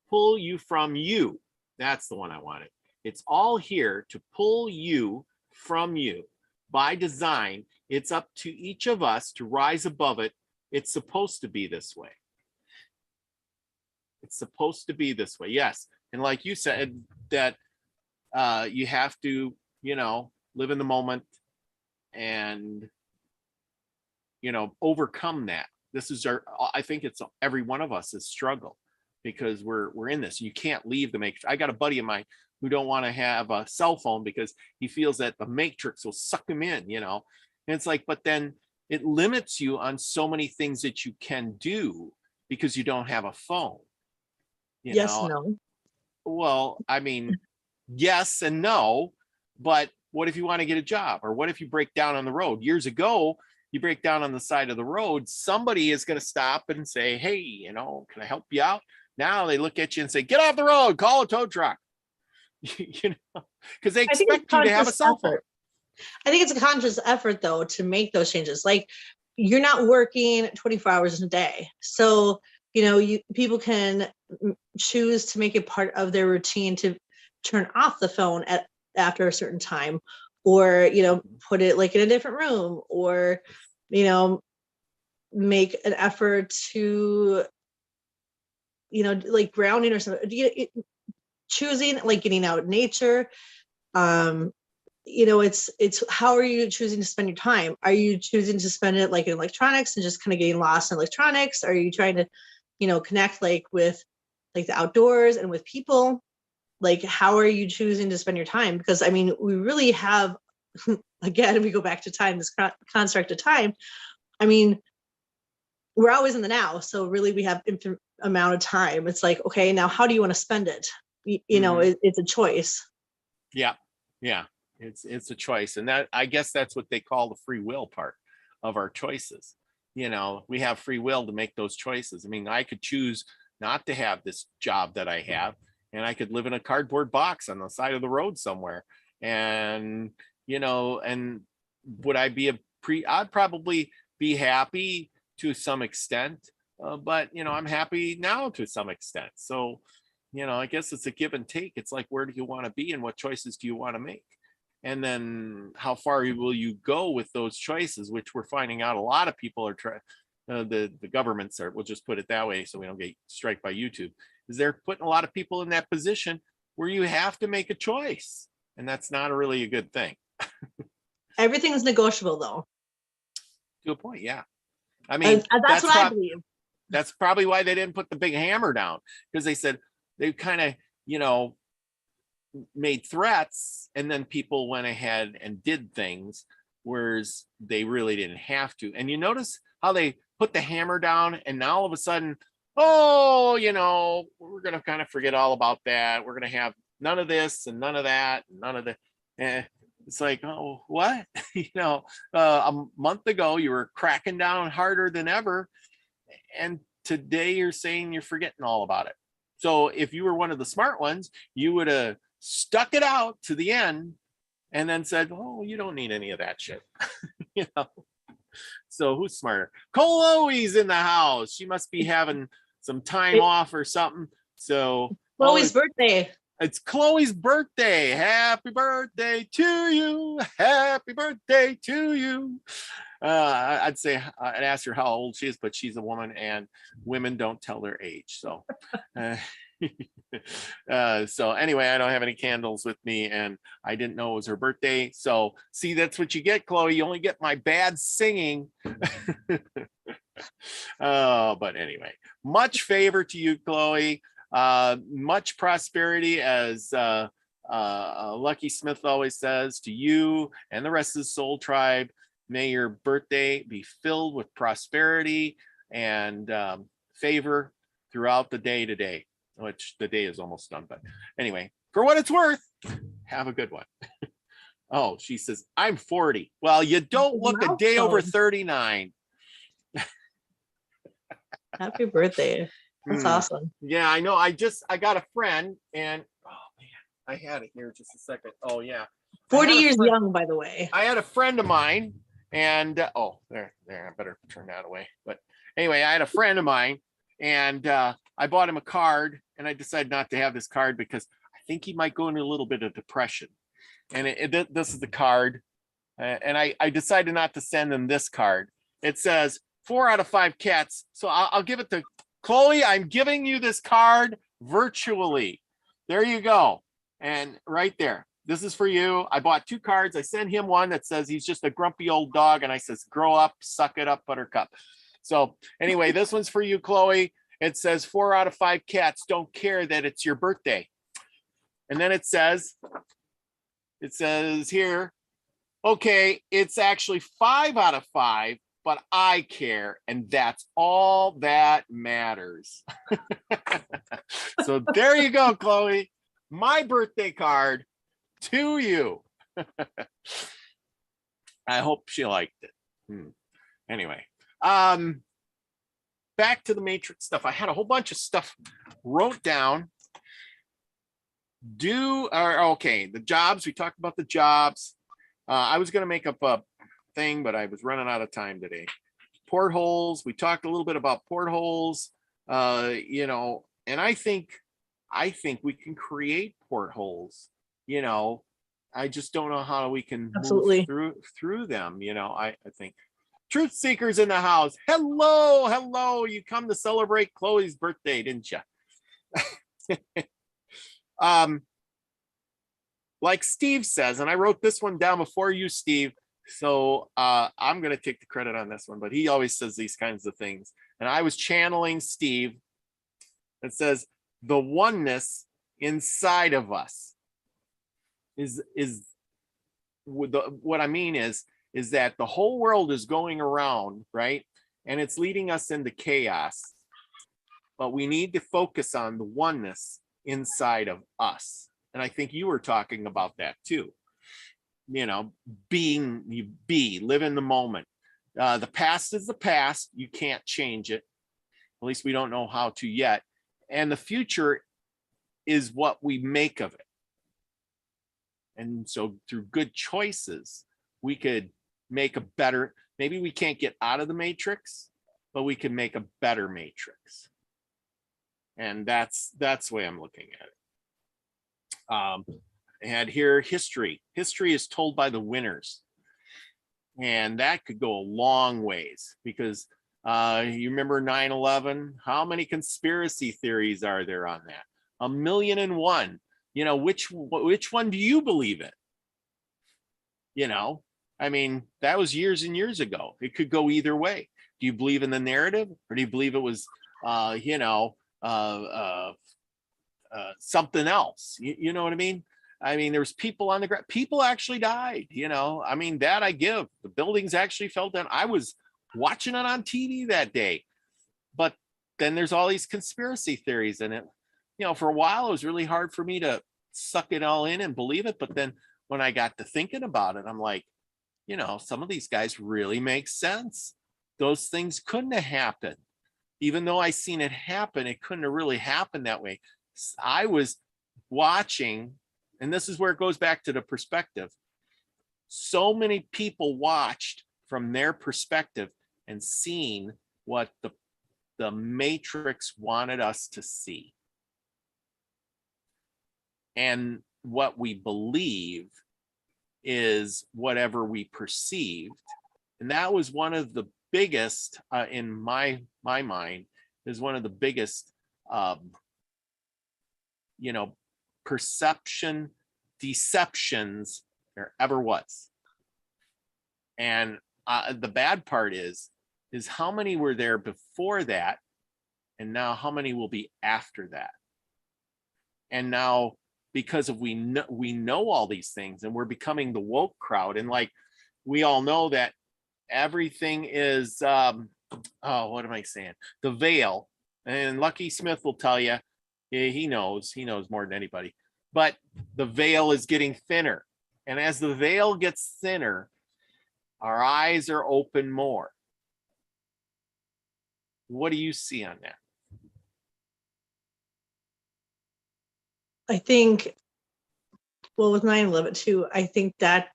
pull you from you. That's the one I wanted. It's all here to pull you from you. By design, it's up to each of us to rise above it. It's supposed to be this way. It's supposed to be this way. Yes. And like you said, that you have to, live in the moment and, overcome that. This is I think it's every one of us is struggle, because we're in this. You can't leave the matrix. I got a buddy of mine who don't want to have a cell phone because he feels that the matrix will suck him in, and it's like, but then it limits you on so many things that you can do because you don't have a phone. No. Well, I mean, yes and no, but what if you want to get a job? Or what if you break down on the road? Years ago, you break down on the side of the road, somebody is going to stop and say, hey, can I help you out? Now they look at you and say, get off the road, call a tow truck. Because they expect you to have a cell phone. I think it's a conscious effort, though, to make those changes. Like, you're not working 24 hours in a day. So, people can choose to make it part of their routine to turn off the phone after a certain time, or, put it like in a different room, or, make an effort to, like grounding or something. Choosing, like, getting out in nature, it's how are you choosing to spend your time? Are you choosing to spend it like in electronics and just kind of getting lost in electronics? Are you trying to, connect like with like the outdoors and with people? Like, how are you choosing to spend your time? Because I mean, we really have, again, if we go back to time, this construct of time, I mean, we're always in the now. So really we have infinite amount of time. It's like, okay, now how do you want to spend it? It's a choice. Yeah. Yeah. It's a choice. And that, I guess that's what they call the free will part of our choices. We have free will to make those choices. I mean, I could choose not to have this job that I have, and I could live in a cardboard box on the side of the road somewhere. And, and would I be I'd probably be happy to some extent, but, I'm happy now to some extent. So, I guess it's a give and take. It's like, where do you want to be and what choices do you want to make? And then how far will you go with those choices, which we're finding out a lot of people are trying, the governments are, we'll just put it that way so we don't get striked by YouTube, is they're putting a lot of people in that position where you have to make a choice. And that's not really a good thing. Everything's negotiable though. To a point, yeah. I mean, that's what I believe. That's probably why they didn't put the big hammer down, because they said they kind of, made threats, and then people went ahead and did things, whereas they really didn't have to. And you notice how they put the hammer down, and now all of a sudden, we're going to kind of forget all about that. We're going to have none of this and none of that, and none of the. It's like, oh, what? A month ago you were cracking down harder than ever, and today you're saying you're forgetting all about it. So if you were one of the smart ones, you would have stuck it out to the end and then said, oh, you don't need any of that shit. So who's smarter? Chloe's in the house. She must be having some time off or something. So Chloe's birthday. It's Chloe's birthday. Happy birthday to you. Happy birthday to you. I'd ask her how old she is, but she's a woman and women don't tell their age. So, so anyway, I don't have any candles with me and I didn't know it was her birthday. So see, that's what you get, Chloe. You only get my bad singing. But anyway, much favor to you, Chloe. Much prosperity, as Lucky Smith always says, to you and the rest of the Soul Tribe. May your birthday be filled with prosperity and favor throughout the day today, which the day is almost done. But anyway, for what it's worth, have a good one. Oh, she says, I'm 40. Well, you don't look a day over 39. Happy birthday. That's awesome. Yeah, I know. I got a friend, and oh man, I had it here just a second. Oh yeah. 40 years young, by the way. I had a friend of mine, and there, I better turn that away. But anyway, I had a friend of mine, and I bought him a card, and I decided not to have this card because I think he might go into a little bit of depression. And this is the card, and I decided not to send him this card. It says 4 out of 5 cats. So I'll give it to Chloe. I'm giving you this card virtually. There you go. And right there, this is for you. I bought 2 cards. I sent him one that says he's just a grumpy old dog. And I says, grow up, suck it up, buttercup. So anyway, this one's for you, Chloe. It says 4 out of 5 cats don't care that it's your birthday. And then it says here, okay, it's actually 5 out of 5, but I care, and that's all that matters. So there you go, Chloe. My birthday card to you. I hope she liked it. Anyway, back to the Matrix stuff. I had a whole bunch of stuff wrote down. The jobs. We talked about the jobs. I was going to make up a thing, but I was running out of time today. Portholes. We talked a little bit about portholes. And I think we can create portholes. I just don't know how we can move through them. I think truth seekers in the house. Hello. You come to celebrate Chloe's birthday, didn't you? like Steve says, and I wrote this one down before you, Steve. So I'm going to take the credit on this one, but he always says these kinds of things. And I was channeling Steve. It says the oneness inside of us is what I mean is that the whole world is going around, right? And it's leading us into chaos. But we need to focus on the oneness inside of us. And I think you were talking about that too. You know, live in the moment. The past is the past. You can't change it. At least we don't know how to yet. And the future is what we make of it. And so through good choices, we could make a better, maybe we can't get out of the matrix, but we can make a better matrix. And that's the way I'm looking at it. And here, history is told by the winners. And that could go a long ways, because you remember 9/11? How many conspiracy theories are there on that? 1,000,001. You know, which one do you believe in? You know, I mean, that was years and years ago. It could go either way. Do you believe in the narrative, or do you believe it was, something else? You know what I mean? I mean, there's people on the ground. People actually died. You know, I mean, that I give. The buildings actually fell down. I was watching it on TV that day. But then there's all these conspiracy theories in it. You know, for a while, it was really hard for me to suck it all in and believe it. But then when I got to thinking about it, I'm like, you know, some of these guys really make sense. Those things couldn't have happened. Even though I seen it happen, it couldn't have really happened that way. I was watching, and this is where it goes back to the perspective. So many people watched from their perspective and seen what the Matrix wanted us to see. And what we believe is whatever we perceived. And that was one of the biggest, in my mind, is one of the biggest, perception deceptions there ever was. And the bad part is how many were there before that, and now how many will be after that. And now, because of we know all these things, and we're becoming the woke crowd, and like we all know that everything is what am I saying? The veil. And Lucky Smith will tell you, he knows more than anybody, but the veil is getting thinner. And as the veil gets thinner, our eyes are open more. What do you see on that? I think, well, with 9/11 too, I think that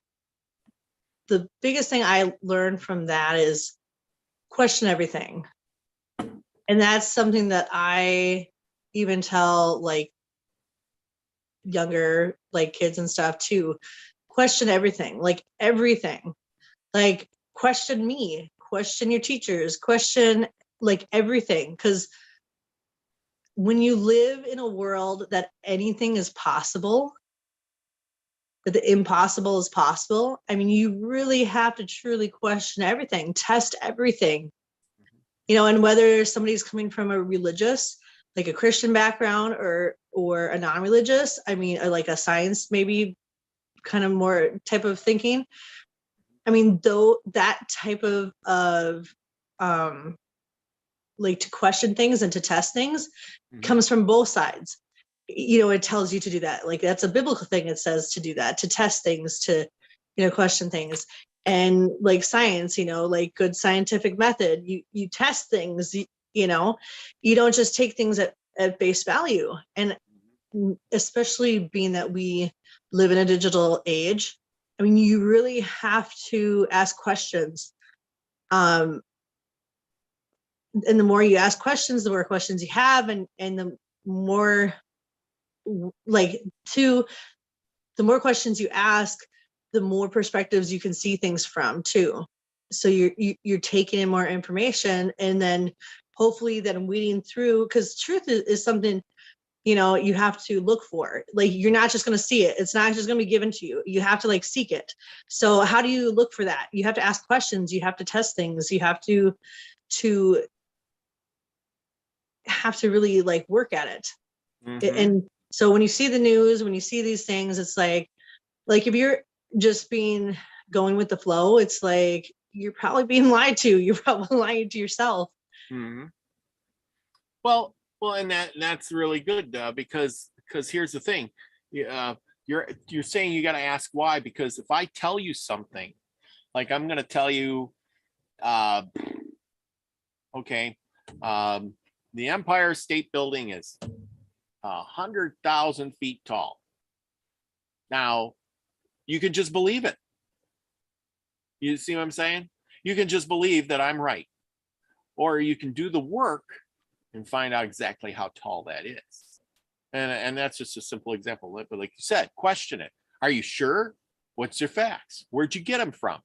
the biggest thing I learned from that is question everything. And that's something that I even tell like younger like kids and stuff too. Question everything, like everything. Like question me, question your teachers, question like everything. Because when you live in a world that anything is possible, that the impossible is possible, I mean, you really have to truly question everything, test everything. You know, and whether somebody's coming from a religious, like a Christian background, or a non-religious, I mean, or like a science, maybe kind of more type of thinking. I mean, though that type of like to question things and to test things comes from both sides. You know, it tells you to do that. Like that's a biblical thing. It says to do that, to test things, to, you know, question things. And like science, you know, like good scientific method, you test things, you know, you don't just take things at face value. And especially being that we live in a digital age, I mean, you really have to ask questions. And the more you ask questions, the more questions you have, and the more like the more questions you ask, the more perspectives you can see things from too. So you're taking in more information, and then hopefully then weeding through, because truth is something, you know, you have to look for. Like, you're not just going to see it. It's not just going to be given to you. You have to like seek it. So how do you look for that? You have to ask questions. You have to test things. You have to really like work at it. And so when you see the news, when you see these things, it's like if you're just going with the flow, it's like you're probably being lied to. You're probably lying to yourself. Well, and that's really good, because here's the thing. You're saying you got to ask why, because if I tell you something, like I'm going to tell you, okay, the Empire State Building is 100,000 feet tall. Now, you can just believe it. You see what I'm saying? You can just believe that I'm right, or you can do the work and find out exactly how tall that is. And that's just a simple example. But like you said, question it. Are you sure? What's your facts? Where'd you get them from?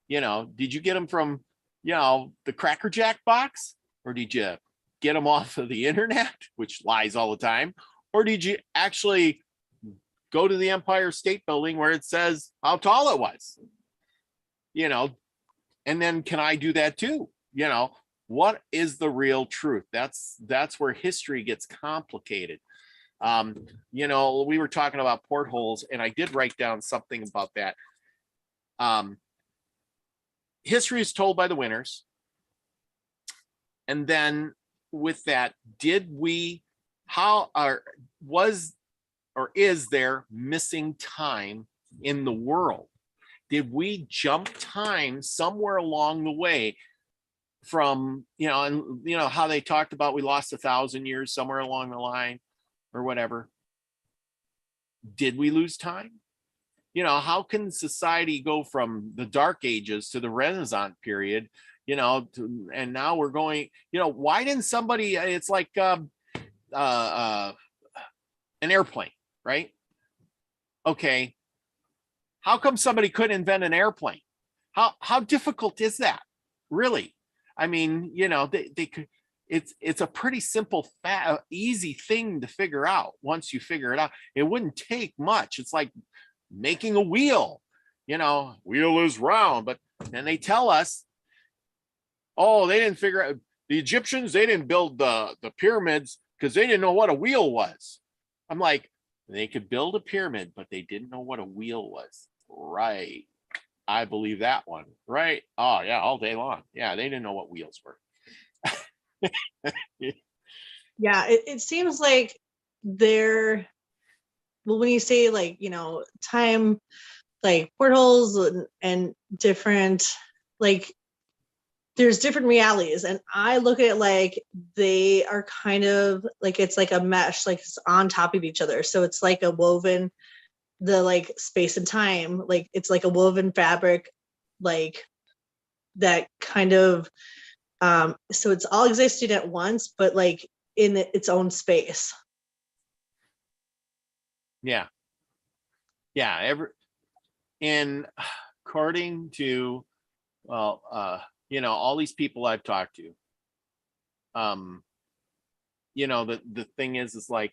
You know, did you get them from, you know, the Cracker Jack box? Or did you get them off of the internet, which lies all the time? Or did you actually go to the Empire State Building where it says how tall it was? You know, and then can I do that too? You know, what is the real truth? That's where history gets complicated. You know, we were talking about portholes, and I did write down something about that. History is told by the winners. And then with that, is there missing time in the world? Did we jump time somewhere along the way from, you know, and you know how they talked about we lost 1,000 years somewhere along the line or whatever? Did we lose time? You know, how can society go from the Dark Ages to the Renaissance period, you know, and now we're going, you know, why didn't somebody, it's like an airplane, right? Okay. How come somebody couldn't invent an airplane? How difficult is that? Really? I mean, you know, they could, it's a pretty simple, easy thing to figure out. Once you figure it out, it wouldn't take much. It's like making a wheel, you know, wheel is round, but then they tell us, oh, they didn't figure out, the Egyptians, they didn't build the pyramids because they didn't know what a wheel was. I'm like, they could build a pyramid, but they didn't know what a wheel was. Right. I believe that one. Right. Oh, yeah, all day long. Yeah, they didn't know what wheels were. Yeah, it seems like when you say like, you know, time, like portholes and different, like there's different realities, and I look at it like they are kind of like, it's like a mesh, like it's on top of each other. So it's like a woven, the like space and time, like it's like a woven fabric, like that kind of, so it's all existing at once, but like in its own space. Yeah. And according to, well, you know, all these people I've talked to, you know, the thing is like,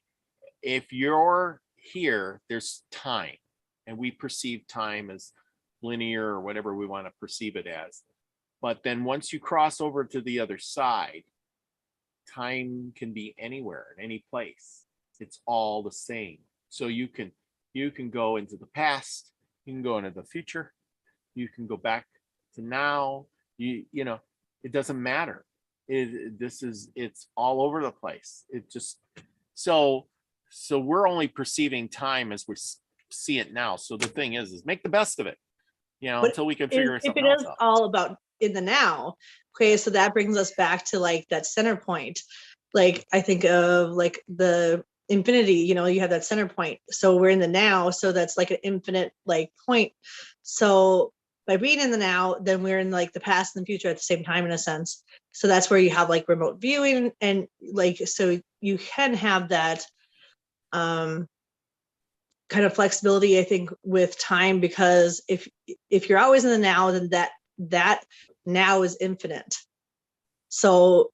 if you're here, there's time, and we perceive time as linear or whatever we want to perceive it as. But then once you cross over to the other side, time can be anywhere, in any place. It's all the same. So you can go into the past, you can go into the future, you can go back to now. You know, it doesn't matter. It's all over the place. It just, so we're only perceiving time as we see it now. So the thing is make the best of it, you know, until we can figure something else out. If it is all about in the now, okay, so that brings us back to like that center point. Like I think of like the infinity, you know, you have that center point. So we're in the now, so that's like an infinite like point. So by being in the now, then we're in like the past and the future at the same time, in a sense. So that's where you have like remote viewing, and like, so you can have that kind of flexibility, I think, with time, because if you're always in the now, then that now is infinite. So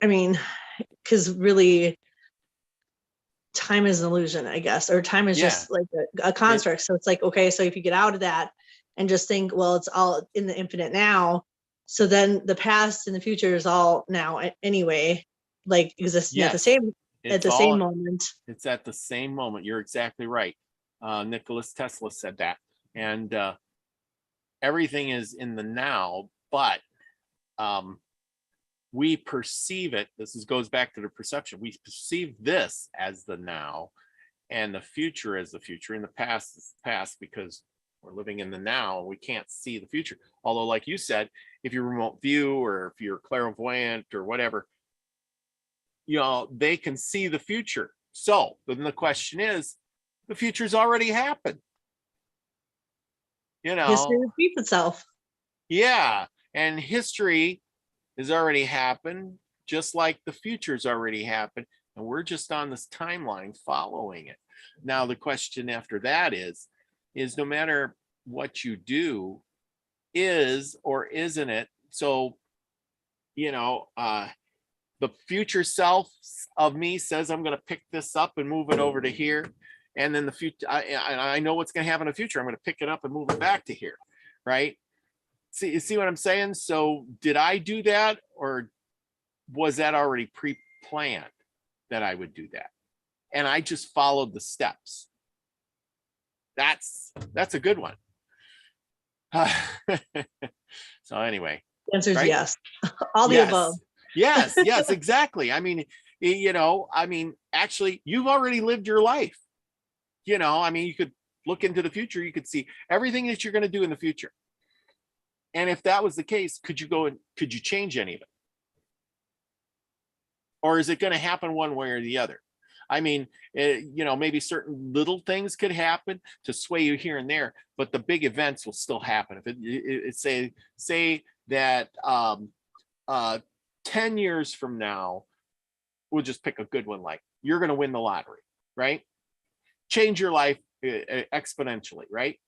I mean, because really time is an illusion, I guess, or time is just like a construct. So it's like, okay, so if you get out of that and just think, well, it's all in the infinite now, so then the past and the future is all now anyway, like existing at the same moment. It's at the same moment. You're exactly right. Nicholas Tesla said that. And everything is in the now, but we perceive it. Goes back to the perception. We perceive this as the now, and the future as the future, and the past is the past, because we're living in the now. We can't see the future. Although, like you said, if you're remote view or if you're clairvoyant or whatever, they can see the future. So then the question is, the future's already happened. History repeats itself. Yeah, and history has already happened, just like the future's already happened, and we're just on this timeline following it. Now the question after that is no matter what you do, is or isn't it? So the future self of me says I'm going to pick this up and move it over to here, and then the future, I know what's going to happen in the future. I'm going to pick it up and move it back to here, right? You see what I'm saying? So did I do that, or was that already pre-planned that I would do that? And I just followed the steps. That's a good one. So anyway. The answer is yes. All the above. Yes, exactly. I mean, actually, you've already lived your life. You could look into the future. You could see everything that you're going to do in the future. And if that was the case, could you change any of it? Or is it going to happen one way or the other? I mean, maybe certain little things could happen to sway you here and there, but the big events will still happen. If it say that 10 years from now, we'll just pick a good one, like you're going to win the lottery, right? Change your life exponentially, right?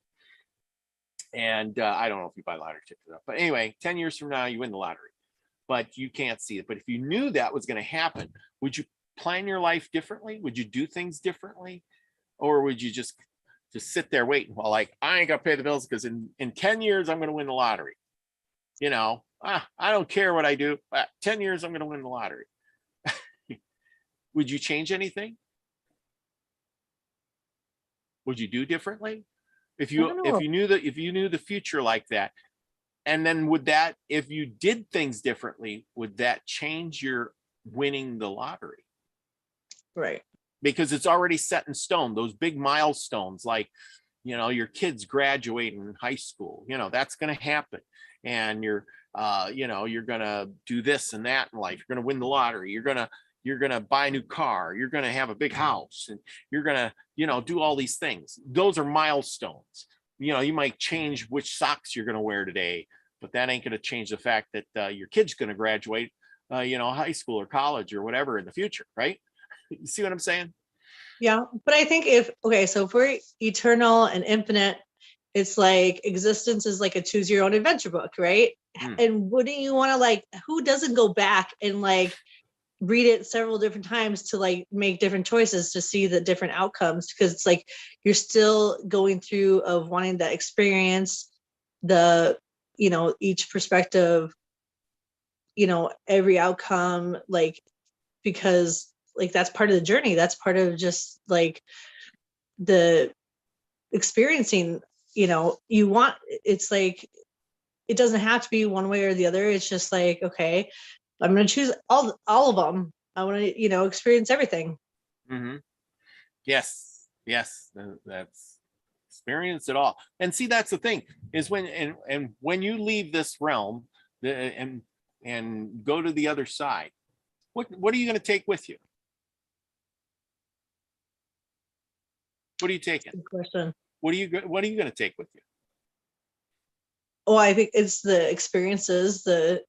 And I don't know if you buy lottery tickets, but anyway, 10 years from now, you win the lottery, but you can't see it. But if you knew that was going to happen, would you plan your life differently? Would you do things differently? Or would you just sit there waiting? Well, like, I ain't got to pay the bills because in 10 years, I'm going to win the lottery. I don't care what I do. 10 years, I'm going to win the lottery. Would you change anything? Would you do differently? If you knew the future like that, and then if you did things differently, would that change your winning the lottery? Right. Because it's already set in stone. Those big milestones, like, your kids graduating high school, that's going to happen. And you're going to do this and that in life. You're going to win the lottery. You're going to buy a new car. You're going to have a big house, and you're going to, do all these things. Those are milestones. You might change which socks you're going to wear today, but that ain't going to change the fact that your kid's going to graduate, high school or college or whatever in the future, right? You see what I'm saying? Yeah, but I think if we're eternal and infinite, it's like existence is like a choose your own adventure book, right? And wouldn't you want to, who doesn't go back and read it several different times to make different choices to see the different outcomes? Because it's like you're still going through of wanting that experience, the each perspective, every outcome, because that's part of the journey. That's part of just the experiencing. You want, it's like it doesn't have to be one way or the other. It's just okay, I'm going to choose all of them. I want to, experience everything. Mm-hmm. Yes. That's experience it all. And see, that's the thing is when you leave this realm and go to the other side, what are you going to take with you? What are you taking? Good question. What are you going to take with you? Oh, I think it's the experiences, the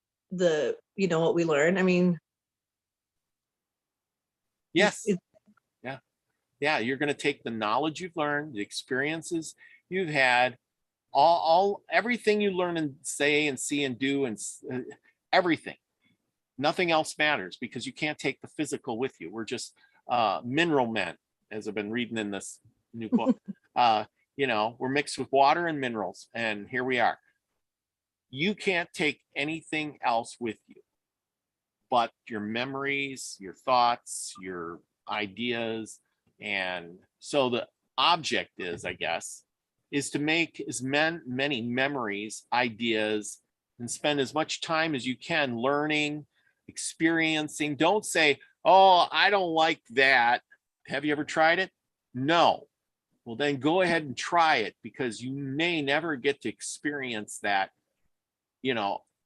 what we learn. I mean, yes. Yeah. You're going to take the knowledge you've learned, the experiences you've had, all everything you learn and say and see and do, and everything. Nothing else matters because you can't take the physical with you. We're just mineral men, as I've been reading in this new book. We're mixed with water and minerals, and here we are. You can't take anything else with you but your memories, your thoughts, your ideas. And so the object is, I guess, is to make as many memories, ideas, and spend as much time as you can learning, experiencing. Don't say, oh, I don't like that. Have you ever tried it? No. Well, then go ahead and try it, because you may never get to experience that,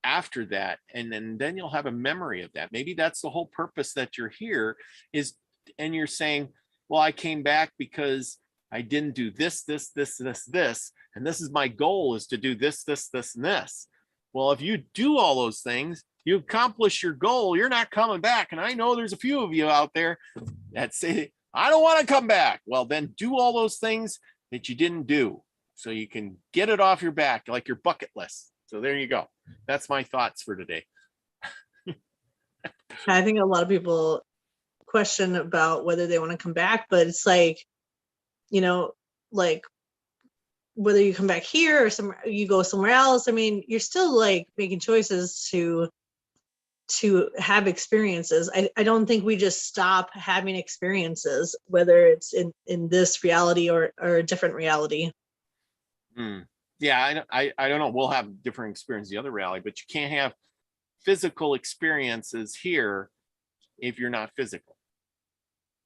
after that. And then you'll have a memory of that. Maybe that's the whole purpose that you're here is, and you're saying, well, I came back because I didn't do this, and this is my goal, is to do this, and this. Well, if you do all those things, you accomplish your goal, you're not coming back. And I know there's a few of you out there that say, I don't want to come back. Well, then do all those things that you didn't do so you can get it off your back, like your bucket list. So there you go. That's my thoughts for today. I think a lot of people question about whether they want to come back, but it's like, like whether you come back here or somewhere, you go somewhere else. I mean, you're still like making choices to have experiences. I don't think we just stop having experiences, whether it's in this reality or a different reality. Yeah, I don't know. We'll have different experiences in the other reality, but you can't have physical experiences here if you're not physical.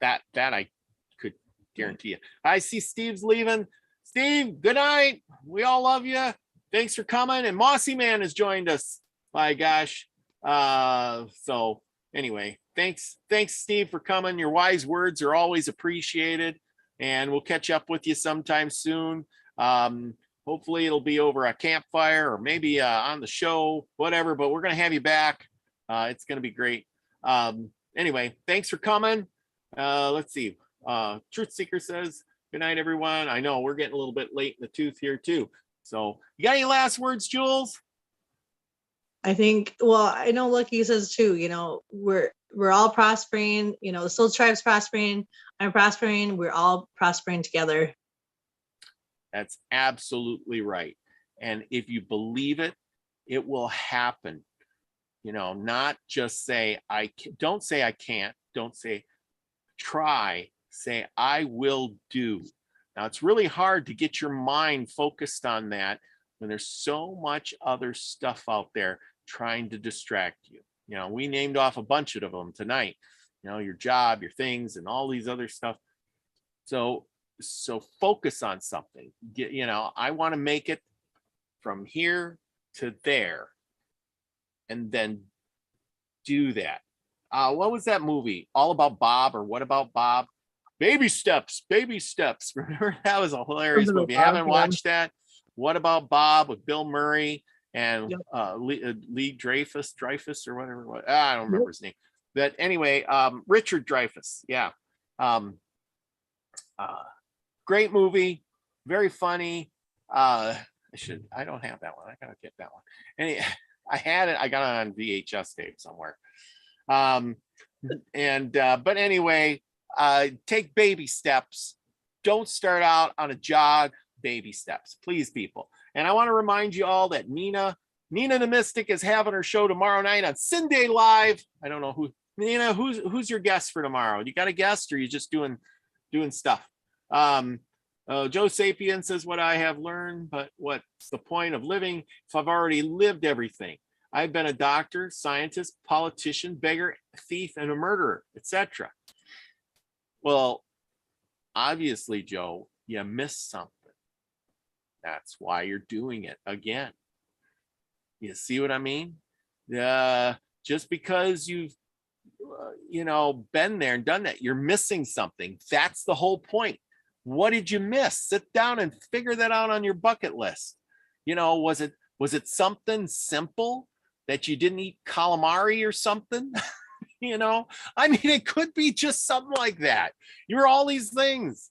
That I could guarantee you. I see Steve's leaving. Steve, good night. We all love you. Thanks for coming. And Mossy Man has joined us. My gosh. So anyway, thanks, Steve, for coming. Your wise words are always appreciated, and we'll catch up with you sometime soon. Hopefully it'll be over a campfire or maybe on the show, whatever, but we're going to have you back. It's going to be great. Anyway, thanks for coming. Let's see. Truth Seeker says, good night, everyone. I know we're getting a little bit late in the tooth here too. So you got any last words, Jules? I think, well, I know Lucky says too, we're all prospering, the Soul Tribe's prospering. I'm prospering. We're all prospering together. That's absolutely right. And if you believe it, it will happen. Not just say, don't say I can't, don't say try, say I will do. Now it's really hard to get your mind focused on that when there's so much other stuff out there trying to distract you. We named off a bunch of them tonight, your job, your things, and all these other stuff. So focus on something. I want to make it from here to there, and then do that. What was that movie? All About Bob, or What About Bob? Baby Steps. Remember, that was a hilarious movie. If you haven't watched that, What About Bob with Bill Murray and Lee Dreyfus or whatever it was. I don't remember his name. But anyway, Richard Dreyfuss. Yeah. Great movie, very funny. I don't have that one. I gotta get that one. And I had it. I got it on VHS tape somewhere. But anyway, take baby steps. Don't start out on a jog. Baby steps, please, people. And I want to remind you all that Nina the Mystic is having her show tomorrow night on Sunday Live. I don't know who. Nina, who's your guest for tomorrow? You got a guest, or you just doing stuff? Joe Sapien says, what I have learned, but what's the point of living if I've already lived everything? I've been a doctor, scientist, politician, beggar, thief, and a murderer, etc. Well, obviously, Joe, you missed something. That's why you're doing it again. You see what I mean? Just because you've been there and done that, you're missing something. That's the whole point. What did you miss? Sit down and figure that out on your bucket list. Was it something simple that you didn't eat calamari or something? I mean, it could be just something like that. You're all these things.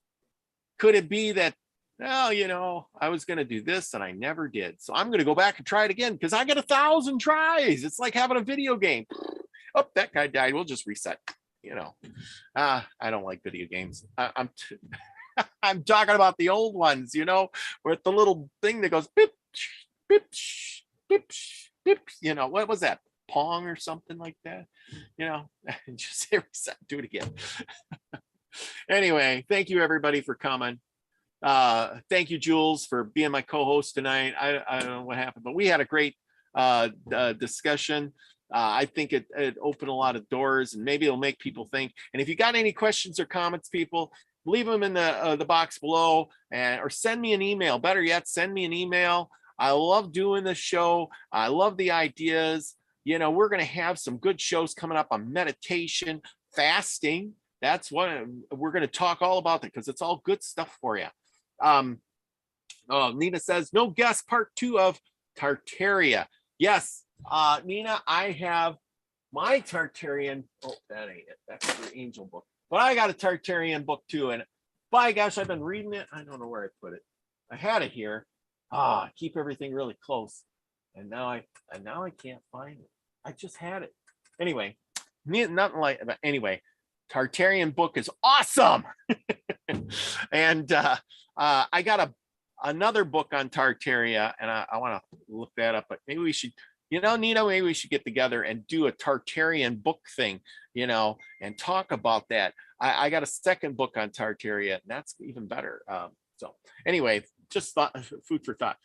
Could it be that, I was going to do this and I never did. So I'm going to go back and try it again because I get 1,000 tries. It's like having a video game. Oh, that guy died. We'll just reset. You know, I don't like video games. I'm talking about the old ones, you know, with the little thing that goes beep, beep, beep, beep. You know, what was that? Pong or something like that? You know, just say reset, do it again. Anyway, thank you everybody for coming. Thank you, Jules, for being my co-host tonight. I don't know what happened, but we had a great discussion. I think it opened a lot of doors, and maybe it'll make people think. And if you got any questions or comments, people, leave them in the box below, or send me an email. Better yet, send me an email. I love doing this show. I love the ideas. You know, we're going to have some good shows coming up on meditation, fasting. That's what we're going to talk all about, that because it's all good stuff for you. Nina says, no guess, part 2 of Tartaria. Yes, Nina, I have my Tartarian. Oh, that ain't it. That's the angel book. But I got a Tartarian book too. And by gosh, I've been reading it. I don't know where I put it. I had it here. I keep everything really close. And now I can't find it. I just had it. Anyway, nothing like, but anyway, Tartarian book is awesome. And I got another book on Tartaria, and I want to look that up, but maybe we should, you know, Nina, maybe we should get together and do a Tartarian book thing, you know, and talk about that. I got a second book on Tartaria, and that's even better. So anyway, just food for thought.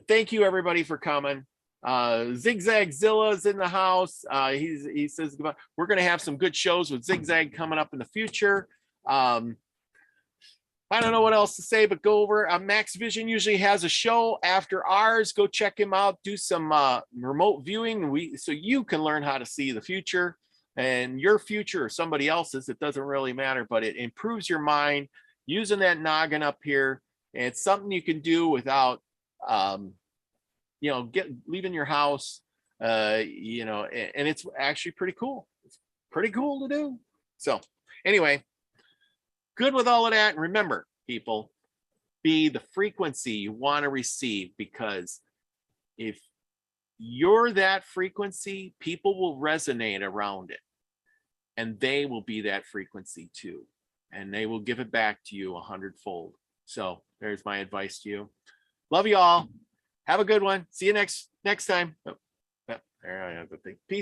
Thank you everybody for coming. Zigzag Zilla's in the house. He says we're going to have some good shows with Zigzag coming up in the future. I don't know what else to say, but go over. Max Vision usually has a show after ours. Go check him out. Do some remote viewing. So you can learn how to see the future, and your future or somebody else's. It doesn't really matter, but it improves your mind using that noggin up here. And it's something you can do without, you know, leaving your house. You know, and it's actually pretty cool. It's pretty cool to do. So anyway. Good with all of that. And remember, people, be the frequency you want to receive, because if you're that frequency, people will resonate around it, and they will be that frequency too, and they will give it back to you 100-fold. So there's my advice to you. Love you all. Have a good one. See you next time. Oh, there I have the thing. Peace.